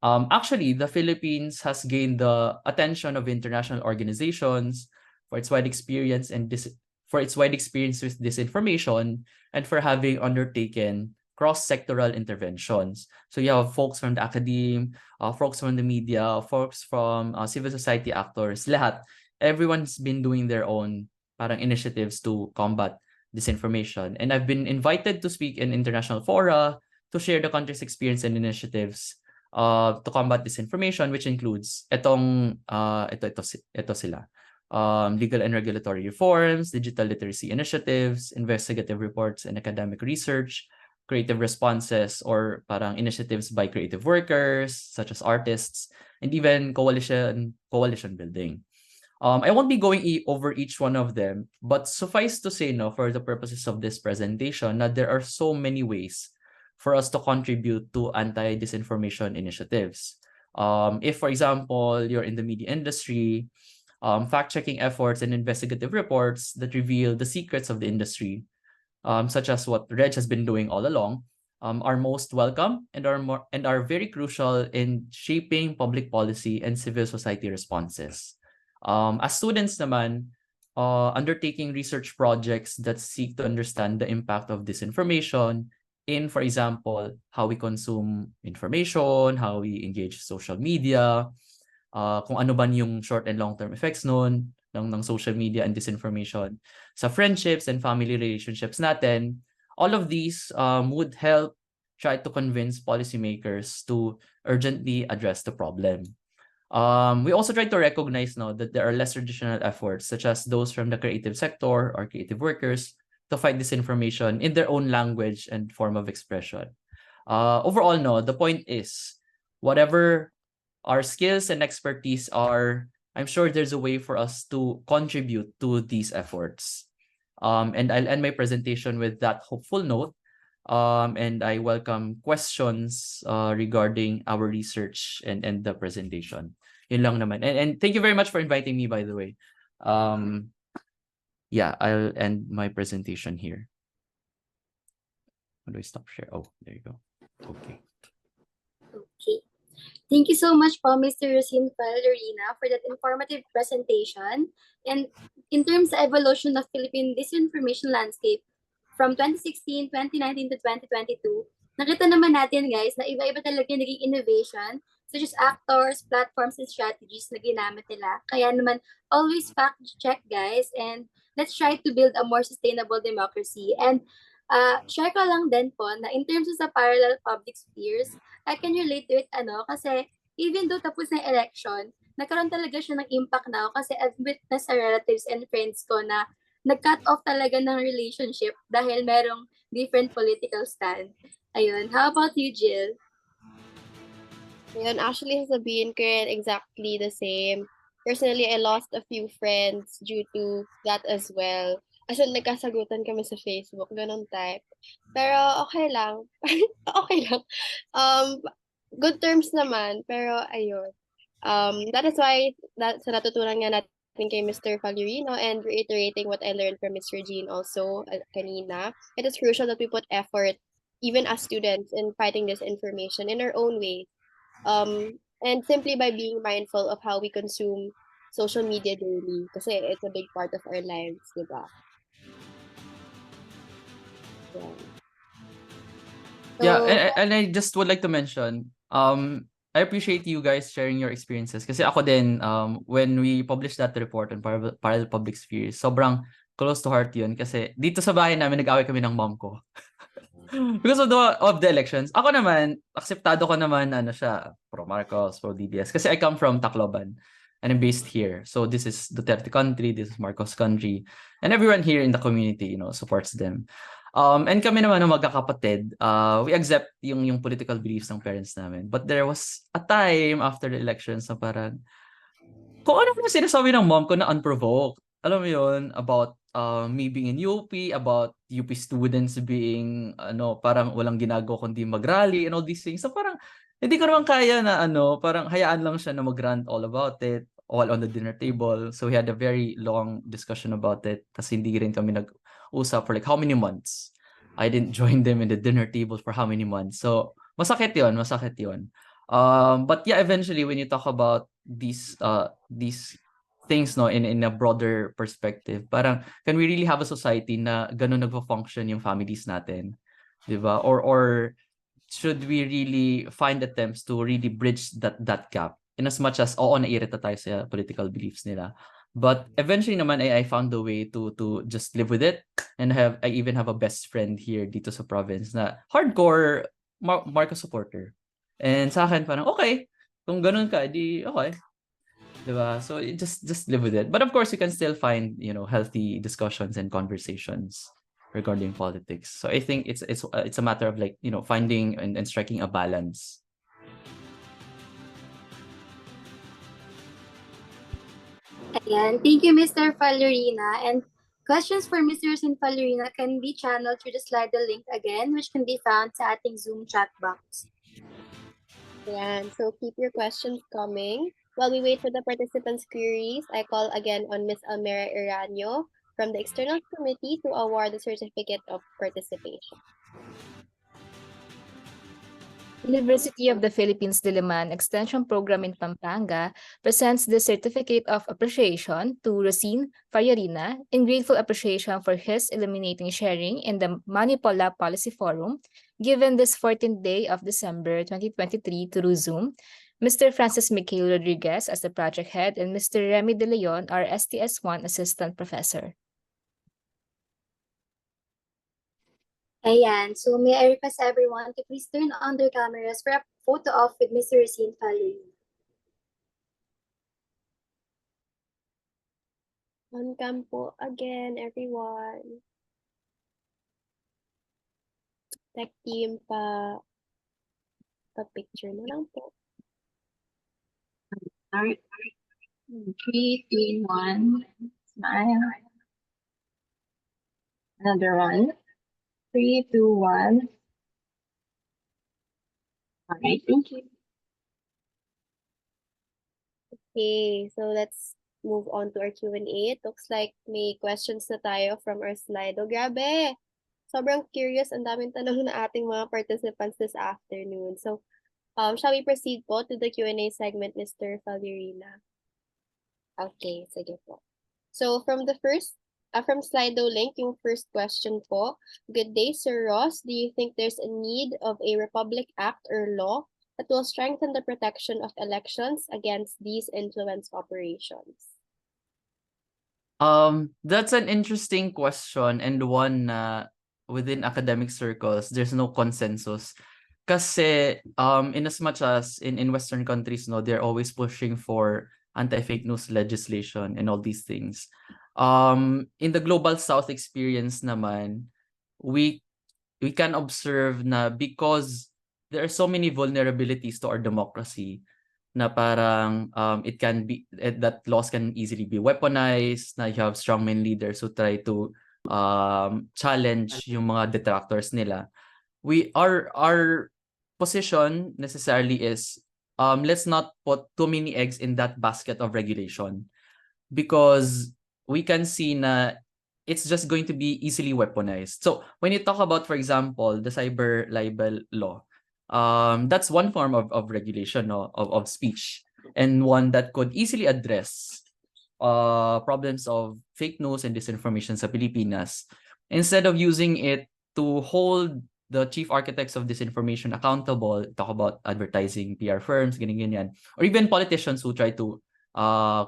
actually the Philippines has gained the attention of international organizations for its wide experience with disinformation and for having undertaken cross-sectoral interventions. So you have folks from the academe, folks from the media, folks from civil society actors, lahat. Everyone's been doing their own parang initiatives to combat disinformation. And I've been invited to speak in international fora to share the country's experience and initiatives to combat disinformation, which includes ito sila. Legal and regulatory reforms, digital literacy initiatives, investigative reports and academic research, creative responses or parang initiatives by creative workers, such as artists, and even coalition building. I won't be going over each one of them, but suffice to say, for the purposes of this presentation, that there are so many ways for us to contribute to anti-disinformation initiatives. If, for example, you're in the media industry, fact-checking efforts and investigative reports that reveal the secrets of the industry, such as what Reg has been doing all along, are most welcome and are very crucial in shaping public policy and civil society responses. As students naman, undertaking research projects that seek to understand the impact of disinformation in, for example, how we consume information, how we engage social media, kung ano ba yung short and long-term effects ng social media and disinformation sa friendships and family relationships natin. All of these would help try to convince policymakers to urgently address the problem. We also try to recognize that there are less traditional efforts, such as those from the creative sector or creative workers, to fight disinformation in their own language and form of expression. Overall, the point is, whatever our skills and expertise are, I'm sure there's a way for us to contribute to these efforts. And I'll end my presentation with that hopeful note And I welcome questions regarding our research and the presentation. Yun lang naman. And thank you very much for inviting me, by the way. Yeah, I'll end my presentation here. How do I stop share? Oh, there you go. Okay. Okay. Thank you so much po, Mr. Rosine Valerina, for that informative presentation. And in terms of evolution of Philippine disinformation landscape from 2016, 2019 to 2022, nakita naman natin guys na iba-iba talaga yung naging innovation such as actors, platforms, and strategies na ginamit nila. Kaya naman, always fact check guys and let's try to build a more sustainable democracy. And share ko lang din po na in terms of sa parallel public spheres, I can relate to it kasi even though tapos na yung election, nagkaroon talaga siya ng impact now kasi I've witnessed sa relatives and friends ko na nag-cut off talaga ng relationship dahil merong different political stand. Ayun. How about you, Jill? Ayun, actually, sasabihin ko rin exactly the same. Personally, I lost a few friends due to that as well. As in, nagkasagutan kami sa Facebook, ganun type. Pero okay lang. Okay lang. Good terms naman, pero ayun. That is why sa natutunan nga natin kay Mr. Valerino and reiterating what I learned from Mr. Jean also kanina, it is crucial that we put effort, even as students, in fighting this information in our own way. And simply by being mindful of how we consume social media daily, kasi it's a big part of our lives, di ba? Yeah, So, and I just would like to mention, I appreciate you guys sharing your experiences. Kasi ako din, when we published that report on parallel public spheres, sobrang close to heart yun. Kasi dito sa bahay namin, nag-away kami ng mom ko. Because of the elections. Ako naman, akseptado ko naman, siya, pro Marcos, pro DDS. Kasi I come from Tacloban. And I'm based here. So this is Duterte country, this is Marcos country. And everyone here in the community, supports them. And kami naman ng magkakapatid, we accept yung political beliefs ng parents namin. But there was a time after the elections na parang, kung ano yung sinasabi ng mom ko na unprovoked. Alam mo yun, about me being in UP, about UP students being, parang walang ginagawa kundi mag-rally and all these things. So parang, hindi ko naman kaya na, parang hayaan lang siya na mag-rant all about it, all on the dinner table. So we had a very long discussion about it. Kasi hindi rin kami nag-usap for like how many months. I didn't join them in the dinner table for how many months. So, masakit yun, masakit yun. But yeah, eventually when you talk about these things in a broader perspective, parang can we really have a society na ganun nagfa-function yung families natin, 'di ba? Or should we really find attempts to really bridge that gap, in as much as naiirita tayo sa political beliefs nila, but eventually naman I found a way to just live with it, and I even have a best friend here dito sa province na hardcore Marcos supporter. And sa akin parang okay, kung ganun ka, di okay. Diba? So just live with it. But of course, you can still find, healthy discussions and conversations regarding politics. So I think it's a matter of like, finding and striking a balance. Ayan. Thank you, Mr. Valerina. And questions for Mr. Valerina can be channeled through the Slido link again, which can be found sa ating Zoom chat box. ayan. So keep your questions coming. While we wait for the participants' queries, I call again on Ms. Almera Iranio from the External Committee to award the Certificate of Participation. University of the Philippines Diliman Extension Program in Pampanga presents the Certificate of Appreciation to Rosine Fariarina in grateful appreciation for his illuminating sharing in the Manipola Policy Forum given this 14th day of December 2023 through Zoom. Mr. Francis Mikhail Rodriguez as the project head and Mr. Remy De Leon, our STS1 assistant professor. Ayan. So may I request everyone to please turn on their cameras for a photo op with Mr. Rosine Valerina. On cam po again, everyone. Tech team pa-picture na lang po. Start. 3, 2, 1. Smile. Another one. 3, 2, 1. All right, thank you. Okay, so let's move on to our Q&A. It looks like may questions na tayo from our Slido. Grabe! Sobrang curious. Ang daming tanong na ating mga participants this afternoon. So, shall we proceed po to the Q&A segment, Mr. Valerina? Okay, sige po. So, from Slido link, yung first question po. Good day, Sir Ross. Do you think there's a need of a Republic Act or law that will strengthen the protection of elections against these influence operations? That's an interesting question and one na within academic circles, there's no consensus. Kasi in as much as in Western countries, no, they're always pushing for anti-fake news legislation and all these things. In the Global South experience naman, we can observe na because there are so many vulnerabilities to our democracy, na parang it can be that laws can easily be weaponized, na you have strongman leaders who try to challenge yung mga detractors nila. Our position necessarily is let's not put too many eggs in that basket of regulation, because we can see na it's just going to be easily weaponized. So when you talk about, for example, the cyber libel law, that's one form of regulation, no, of speech, and one that could easily address problems of fake news and disinformation sa Pilipinas, instead of using it to hold the chief architects of disinformation accountable. Talk about advertising PR firms, ganyan, or even politicians who try to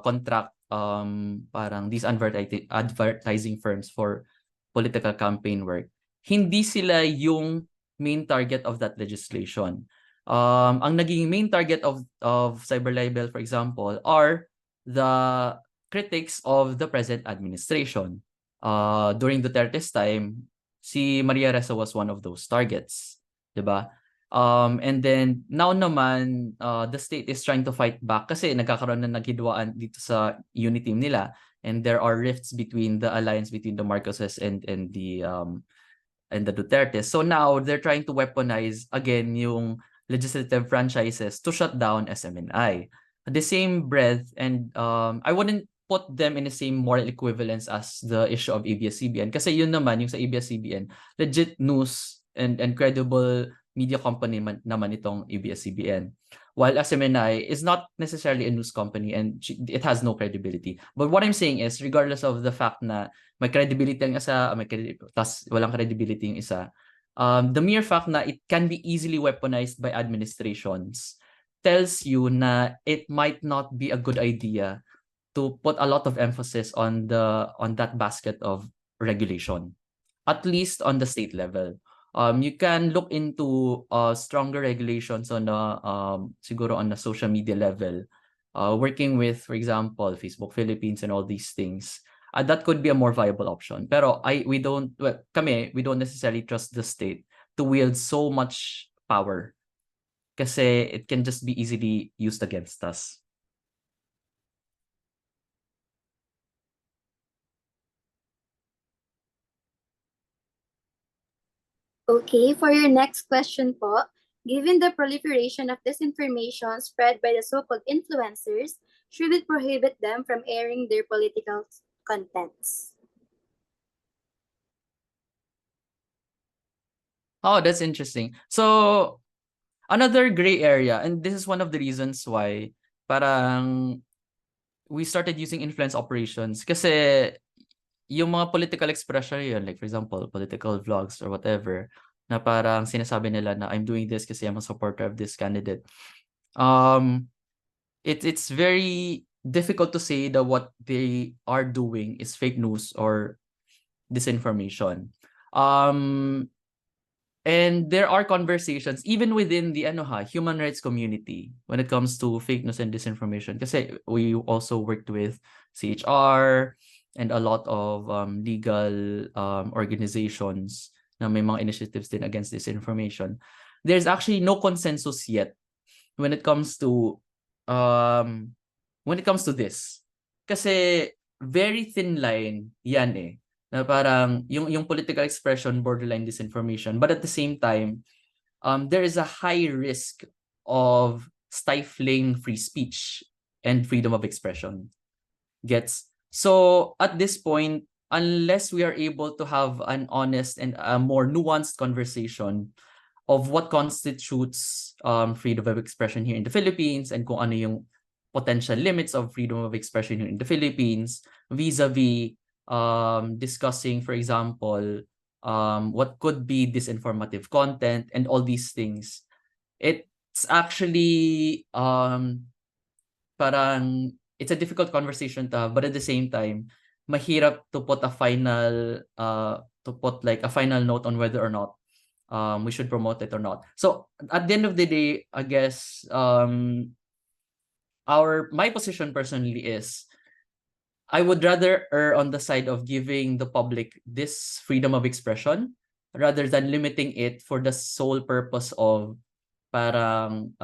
contract parang these advertising firms for political campaign work. Hindi sila yung main target of that legislation. Ang naging main target of cyber libel, for example, are the critics of the present administration. During Duterte's time, si Maria Ressa was one of those targets, diba? And then now naman the state is trying to fight back kasi nagkakaroon na naghidwaan dito sa unity team nila, and there are rifts between the alliance between the Marcoses and the Duterte. So now they're trying to weaponize again yung legislative franchises to shut down SMNI. At the same breath, and I wouldn't put them in the same moral equivalence as the issue of ABS-CBN, kasi yun naman, yung sa ABS-CBN, legit news and credible media company naman itong ABS-CBN. While SMNI is not necessarily a news company and it has no credibility. But what I'm saying is, regardless of the fact na may credibility ang isa, tas walang credibility yung isa, the mere fact na it can be easily weaponized by administrations tells you na it might not be a good idea to put a lot of emphasis on that basket of regulation, at least on the state level. You can look into stronger regulations on siguro on the social media level, working with, for example, Facebook Philippines and all these things. That could be a more viable option. Pero we don't necessarily trust the state to wield so much power, kasi it can just be easily used against us. Okay, for your next question po, given the proliferation of disinformation spread by the so-called influencers, should we prohibit them from airing their political contents? Oh, that's interesting. So, another gray area, and this is one of the reasons why parang we started using influence operations, kasi yung mga political expression yun, like for example, political vlogs or whatever, na parang sinasabi nila na I'm doing this kasi I'm a supporter of this candidate. It's very difficult to say that what they are doing is fake news or disinformation. And there are conversations even within the human rights community when it comes to fake news and disinformation. Kasi we also worked with CHR and a lot of legal organizations na may mga initiatives din against disinformation. There's actually no consensus yet when it comes to this. Kasi very thin line yan eh. Na parang yung political expression borderline disinformation, but at the same time, there is a high risk of stifling free speech and freedom of expression. Gets? So at this point, unless we are able to have an honest and a more nuanced conversation of what constitutes freedom of expression here in the Philippines and kung ano yung potential limits of freedom of expression here in the Philippines vis-a-vis discussing, for example, what could be disinformative content and all these things. It's actually parang it's a difficult conversation to have, but at the same time, mahirap to put a final like a final note on whether or not we should promote it or not. So at the end of the day, I guess my position personally is I would rather err on the side of giving the public this freedom of expression rather than limiting it for the sole purpose of parang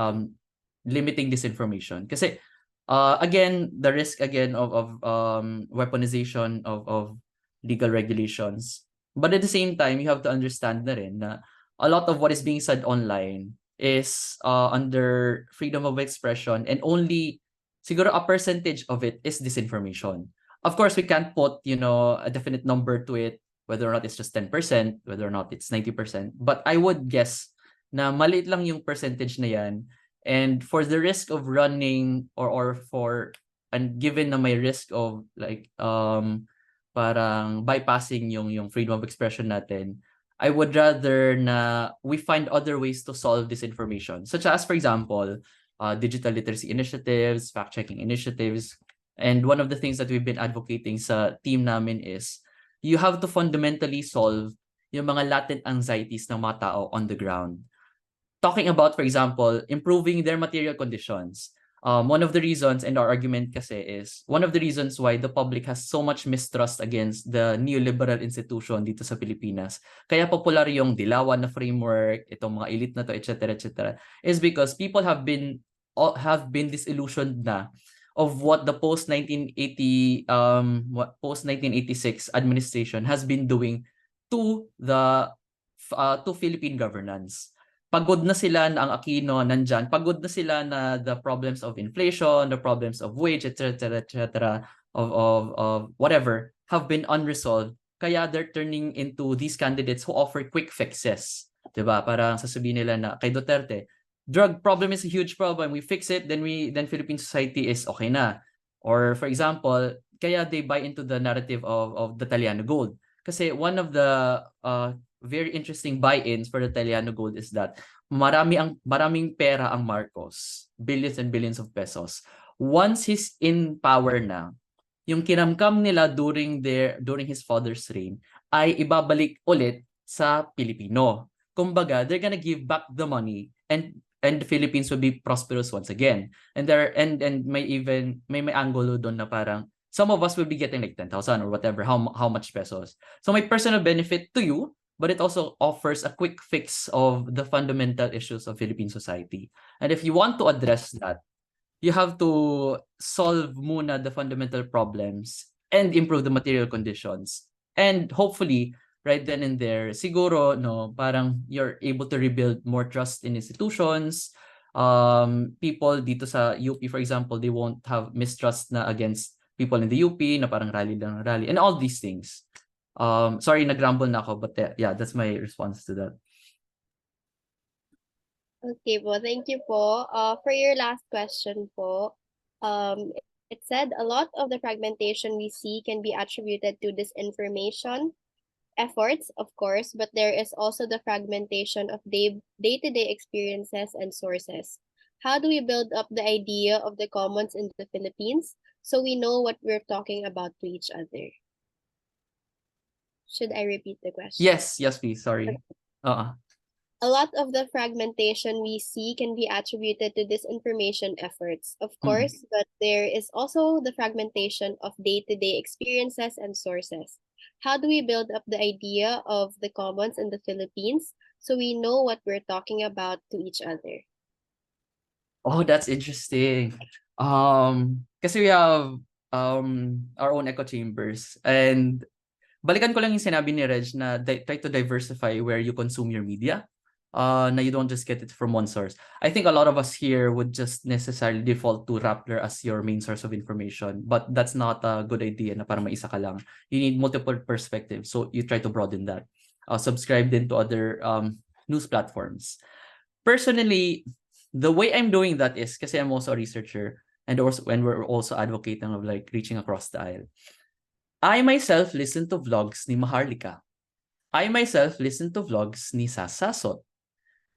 limiting disinformation. Kasi again, the risk again of weaponization of legal regulations. But at the same time, you have to understand na rin na a lot of what is being said online is under freedom of expression, and only siguro a percentage of it is disinformation. Of course, we can't put, a definite number to it, whether or not it's just 10%, whether or not it's 90%. But I would guess na maliit lang yung percentage na yan. And for the risk of running and given na may risk of like parang bypassing yung freedom of expression natin, I would rather na we find other ways to solve disinformation, such as, for example, digital literacy initiatives, fact-checking initiatives. And one of the things that we've been advocating sa team namin is you have to fundamentally solve yung mga latent anxieties ng mga tao on the ground. Talking about, for example, improving their material conditions. One of the reasons, and our argument kasi is, one of the reasons why the public has so much mistrust against the neoliberal institution dito sa Pilipinas, kaya popular yung Dilawan na framework, itong mga elite na to, etc., is because people have been disillusioned na of what the post-1980, post-1986 administration has been doing to Philippine governance. Pagod na sila na ang Aquino nandyan. Pagod na sila na the problems of inflation, the problems of wage, etc., of whatever, have been unresolved. Kaya they're turning into these candidates who offer quick fixes. Diba? Parang sasabihin nila na kay Duterte, drug problem is a huge problem. We fix it, then Philippine society is okay na. Or for example, kaya they buy into the narrative of the Taliano Gold. Kasi one of the very interesting buy-ins for the Taliano Gold is that maraming pera ang Marcos, billions and billions of pesos. Once he's in power na, yung kinamkam nila during his father's reign ay ibabalik ulit sa Pilipino. Kumbaga, they're gonna give back the money and the Philippines will be prosperous once again. And may angulo doon na parang some of us will be getting like 10,000 or whatever, how much pesos. So may personal benefit to you, but it also offers a quick fix of the fundamental issues of Philippine society. And if you want to address that, you have to solve muna the fundamental problems and improve the material conditions. And hopefully, right then and there, siguro, parang you're able to rebuild more trust in institutions. People dito sa UP, for example, they won't have mistrust na against people in the UP, na parang rally, and all these things. Sorry, nag-ramble na ako, but yeah, that's my response to that. Okay po, thank you po. For your last question po, it said a lot of the fragmentation we see can be attributed to disinformation efforts, of course, but there is also the fragmentation of day-to-day experiences and sources. How do we build up the idea of the commons in the Philippines so we know what we're talking about to each other? Should I repeat the question? Yes, please. Sorry. A lot of the fragmentation we see can be attributed to disinformation efforts, of course, but there is also the fragmentation of day-to-day experiences and sources. How do we build up the idea of the commons in the Philippines so we know what we're talking about to each other? Oh, that's interesting. Kasi we have our own echo chambers, and balikan ko lang yung sinabi ni Reg na try to diversify where you consume your media. Na you don't just get it from one source. I think a lot of us here would just necessarily default to Rappler as your main source of information, but that's not a good idea na parang may isa ka lang. You need multiple perspectives, so you try to broaden that. Subscribe din to other news platforms. Personally, the way I'm doing that is kasi I'm also a researcher, and also when we're also advocating of like reaching across the aisle. I myself listen to vlogs ni Maharlika. I myself listen to vlogs ni Sasasot.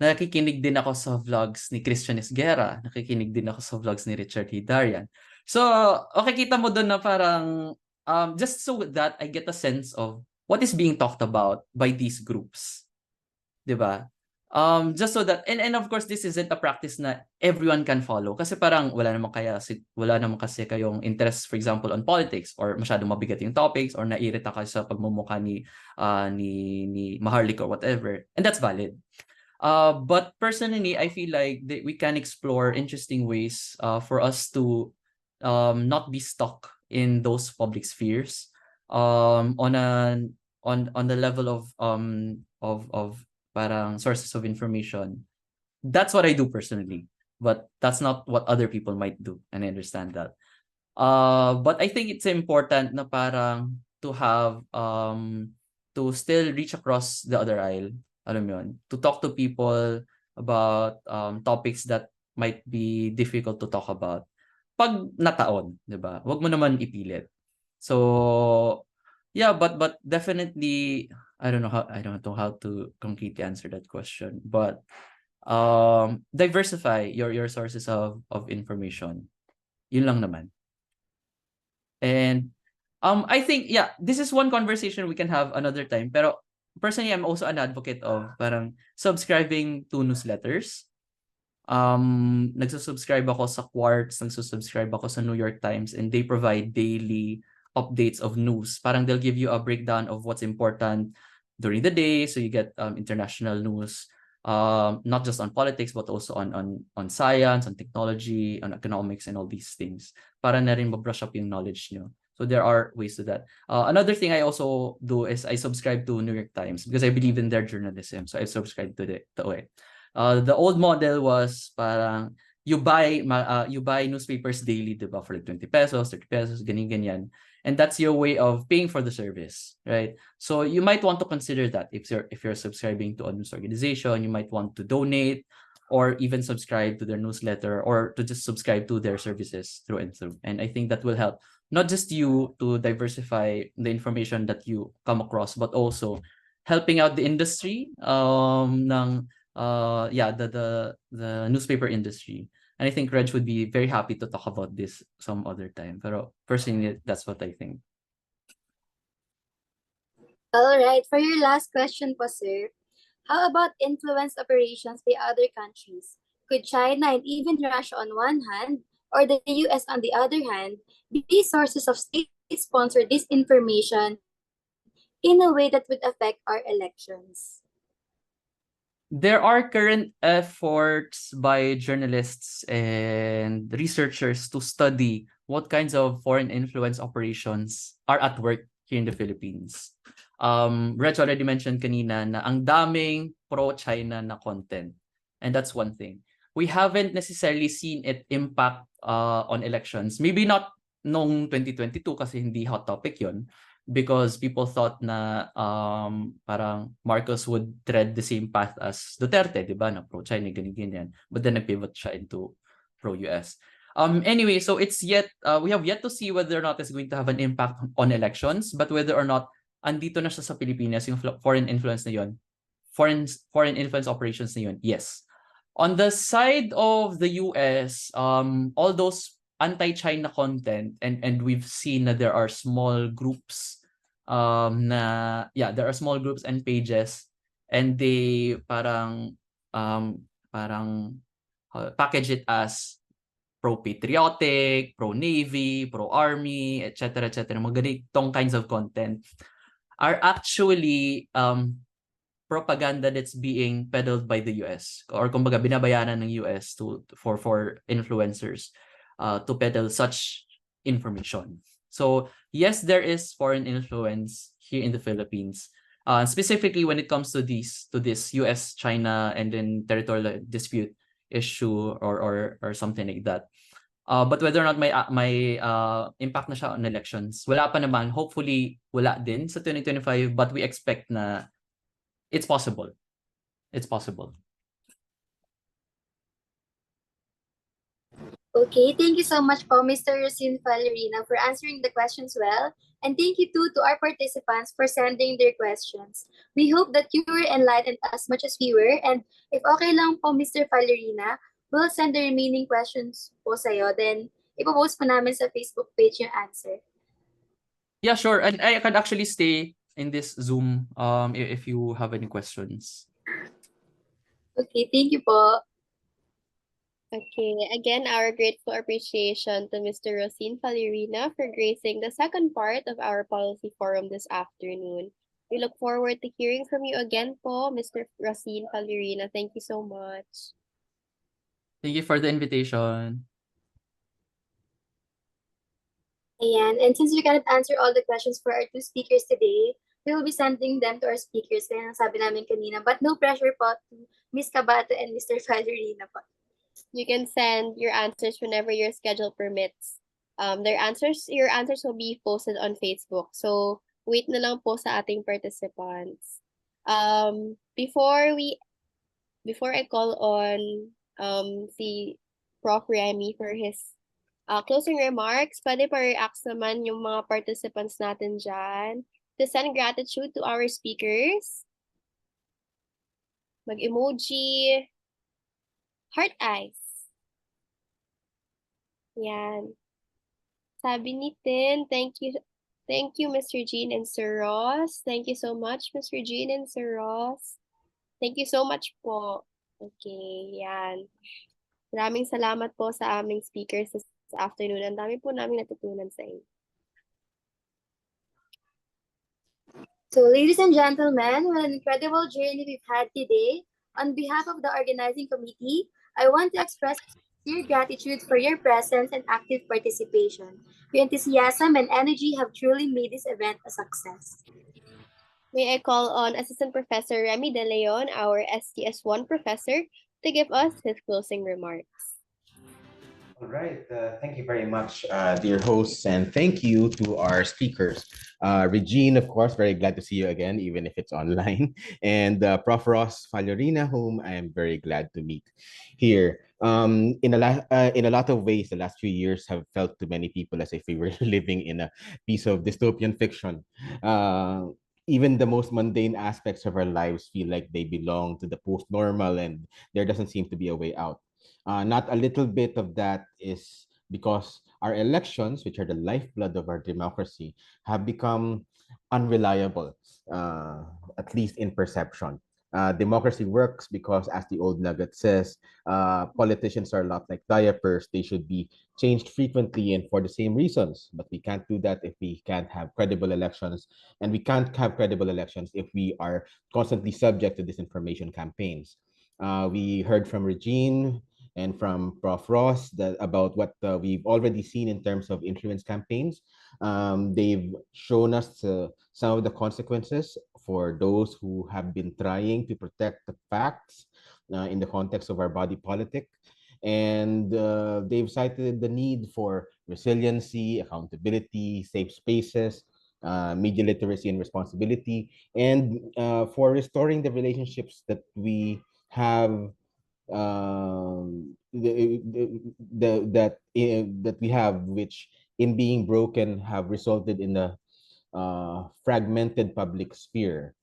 Nakikinig din ako sa vlogs ni Christian Esguerra. Nakikinig din ako sa vlogs ni Richard Hidarian. So, okay, kita mo doon na parang just so that I get a sense of what is being talked about by these groups. Diba? Just so that, and of course, this isn't a practice na everyone can follow. Kasi parang wala naman kasi kayong interest, for example, on politics or masyadong mabigat yung topics or nairita kayo sa pagmumukha ni Maharlika or whatever. And that's valid. But personally, I feel like we can explore interesting ways for us to not be stuck in those public spheres on the level of parang sources of information. That's what I do personally, but that's not what other people might do, and I understand that. But I think it's important na parang to have to still reach across the other aisle. Alam mo yun, to talk to people about topics that might be difficult to talk about. Pag nataon, 'di ba? Huwag mo naman ipilit. So, yeah, but definitely I don't know how to concretely answer that question, but diversify your sources of information. Yun lang naman. And I think this is one conversation we can have another time, pero personally, I'm also an advocate of parang subscribing to newsletters. Nagsusubscribe ako sa Quartz, nagsusubscribe ako sa New York Times, and they provide daily updates of news. Parang they'll give you a breakdown of what's important during the day, so you get international news, not just on politics, but also on science, on technology, on economics, and all these things. Para na rin ma-brush up yung knowledge nyo. So there are ways to that. Another thing I also do is I subscribe to New York Times because I believe in their journalism. So I subscribe to it. The old model was parang you buy newspapers daily, diba, for like 20 pesos, 30 pesos, ganyan. And that's your way of paying for the service, right? So you might want to consider that if you're subscribing to a news organization, you might want to donate or even subscribe to their newsletter or to just subscribe to their services through and through. And I think that will help not just you to diversify the information that you come across, but also helping out the industry the newspaper industry. And I think Reg would be very happy to talk about this some other time. Pero personally, that's what I think. All right. For your last question po, sir, how about influence operations by other countries? Could China and even Russia on one hand, or the US on the other hand, be sources of state-sponsored disinformation in a way that would affect our elections? There are current efforts by journalists and researchers to study what kinds of foreign influence operations are at work here in the Philippines. Reg already mentioned kanina na ang daming pro-China na content. And that's one thing. We haven't necessarily seen it impact on elections. Maybe not noong 2022 kasi hindi hot topic yon, because people thought na parang Marcos would tread the same path as Duterte, di ba? Na pro-China, ganyan. But then nag-pivot siya into pro-US. Anyway, so it's we have yet to see whether or not it's going to have an impact on elections, but whether or not andito na siya sa Pilipinas, yung foreign influence na yun, foreign influence operations na yun, yes. On the side of the US, all those anti-China content, and we've seen that there are small groups there are small groups and pages, and they parang package it as pro-patriotic, pro-navy, pro-army, etc., mga ganitong kinds of content are actually propaganda that's being peddled by the US, or kumbaga binabayaran ng US for influencers to peddle such information. So yes, there is foreign influence here in the Philippines. Specifically when it comes to this US-China and then territorial dispute issue or something like that. But whether or not may impact na siya on elections, wala pa naman. Hopefully, wala din sa 2025, but we expect na it's possible. It's possible. Okay, thank you so much po, Mr. Rosine Valerina, for answering the questions well. And thank you too to our participants for sending their questions. We hope that you were enlightened as much as we were. And if okay lang po, Mr. Valerina, we'll send the remaining questions po sa'yo. Then, ipopost po namin sa Facebook page yung answer. Yeah, sure. And I can actually stay in this Zoom if you have any questions. Okay, thank you po. Okay, again, our grateful appreciation to Mr. Rosine Valerina for gracing the second part of our policy forum this afternoon. We look forward to hearing from you again po, Mr. Rosine Valerina. Thank you so much. Thank you for the invitation. Ayan, and since we cannot answer all the questions for our two speakers today, we will be sending them to our speakers, kaya sabi namin kanina. But no pressure po to Ms. Cabato and Mr. Valerina po. You can send your answers whenever your schedule permits. Your answers will be posted on Facebook. So, wait na lang po sa ating participants. Before I call on si Prof. Remy for his closing remarks, pwede pa react naman yung mga participants natin dyan to send gratitude to our speakers. Mag-emoji. Heart eyes. Yan. Sabi ni Tin, thank you, Mr. Jean and Sir Ross. Thank you so much, Mr. Jean and Sir Ross. Thank you so much po. Okay, yan. Maraming salamat po sa aming speakers this afternoon. Ang dami po namin natutunan sa inyo. So, ladies and gentlemen, what an incredible journey we've had today. On behalf of the organizing committee, I want to express sincere gratitude for your presence and active participation. Your enthusiasm and energy have truly made this event a success. May I call on Assistant Professor Remy De Leon, our STS1 professor, to give us his closing remarks. All right. Thank you very much, dear hosts, and thank you to our speakers. Regine, of course, very glad to see you again, even if it's online, and Prof. Ross Valerina, whom I am very glad to meet here. In a lot of ways, the last few years have felt to many people as if we were living in a piece of dystopian fiction. Even the most mundane aspects of our lives feel like they belong to the post-normal, and there doesn't seem to be a way out. Not a little bit of that is because our elections, which are the lifeblood of our democracy, have become unreliable, at least in perception. Democracy works because, as the old nugget says, politicians are a lot like diapers. They should be changed frequently and for the same reasons. But we can't do that if we can't have credible elections. And we can't have credible elections if we are constantly subject to disinformation campaigns. We heard from Regine and from Prof. Ross about what we've already seen in terms of influence campaigns. They've shown us some of the consequences for those who have been trying to protect the facts in the context of our body politic. And they've cited the need for resiliency, accountability, safe spaces, media literacy and responsibility, and for restoring the relationships that we have that we have, which in being broken have resulted in a fragmented public sphere.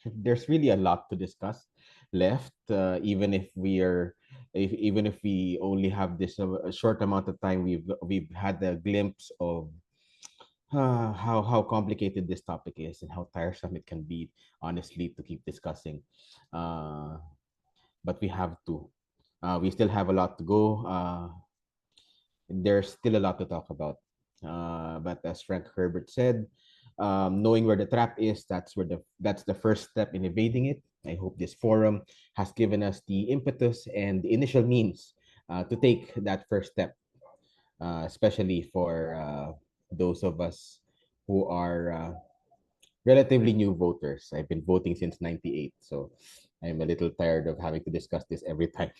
There's really a lot to discuss left, even if even if we only have this a short amount of time. We've had a glimpse of how complicated this topic is and how tiresome it can be, honestly, to keep discussing. But we have to. We still have a lot to go. There's still a lot to talk about. But as Frank Herbert said, knowing where the trap is, that's the first step in evading it. I hope this forum has given us the impetus and the initial means to take that first step. especially for those of us who are relatively new voters. I've been voting since '98, so I'm a little tired of having to discuss this every time.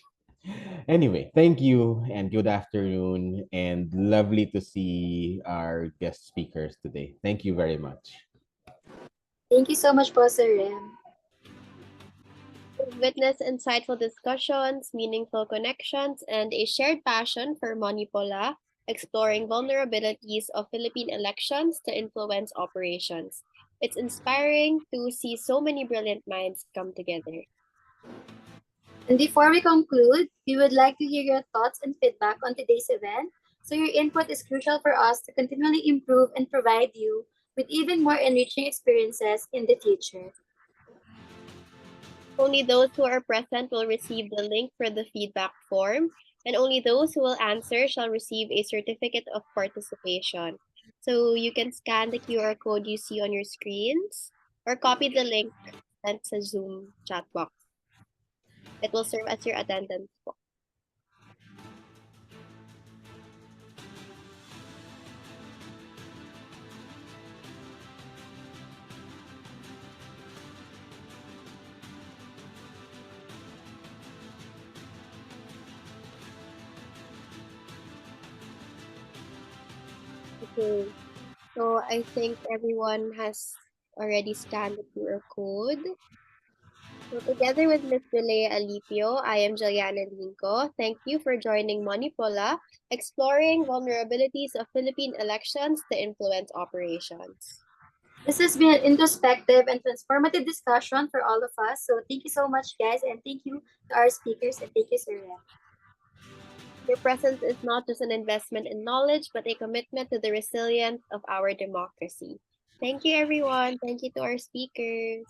Anyway, thank you and good afternoon, and lovely to see our guest speakers today. Thank you very much. Thank you so much po, Sir Rem. We've witnessed insightful discussions, meaningful connections, and a shared passion for Manipola, exploring vulnerabilities of Philippine elections to influence operations. It's inspiring to see so many brilliant minds come together. And before we conclude, we would like to hear your thoughts and feedback on today's event. So your input is crucial for us to continually improve and provide you with even more enriching experiences in the future. Only those who are present will receive the link for the feedback form, and only those who will answer shall receive a certificate of participation. So you can scan the QR code you see on your screens or copy the link sent to Zoom chat box. It will serve as your attendance book. Okay, so I think everyone has already scanned the QR code. So together with Ms. Vilea Alipio, I am Juliana Linco. Thank you for joining Manipola, exploring vulnerabilities of Philippine elections to influence operations. This has been an introspective and transformative discussion for all of us. So thank you so much, guys, and thank you to our speakers, and thank you, Sir Rem. Your presence is not just an investment in knowledge, but a commitment to the resilience of our democracy. Thank you, everyone. Thank you to our speakers.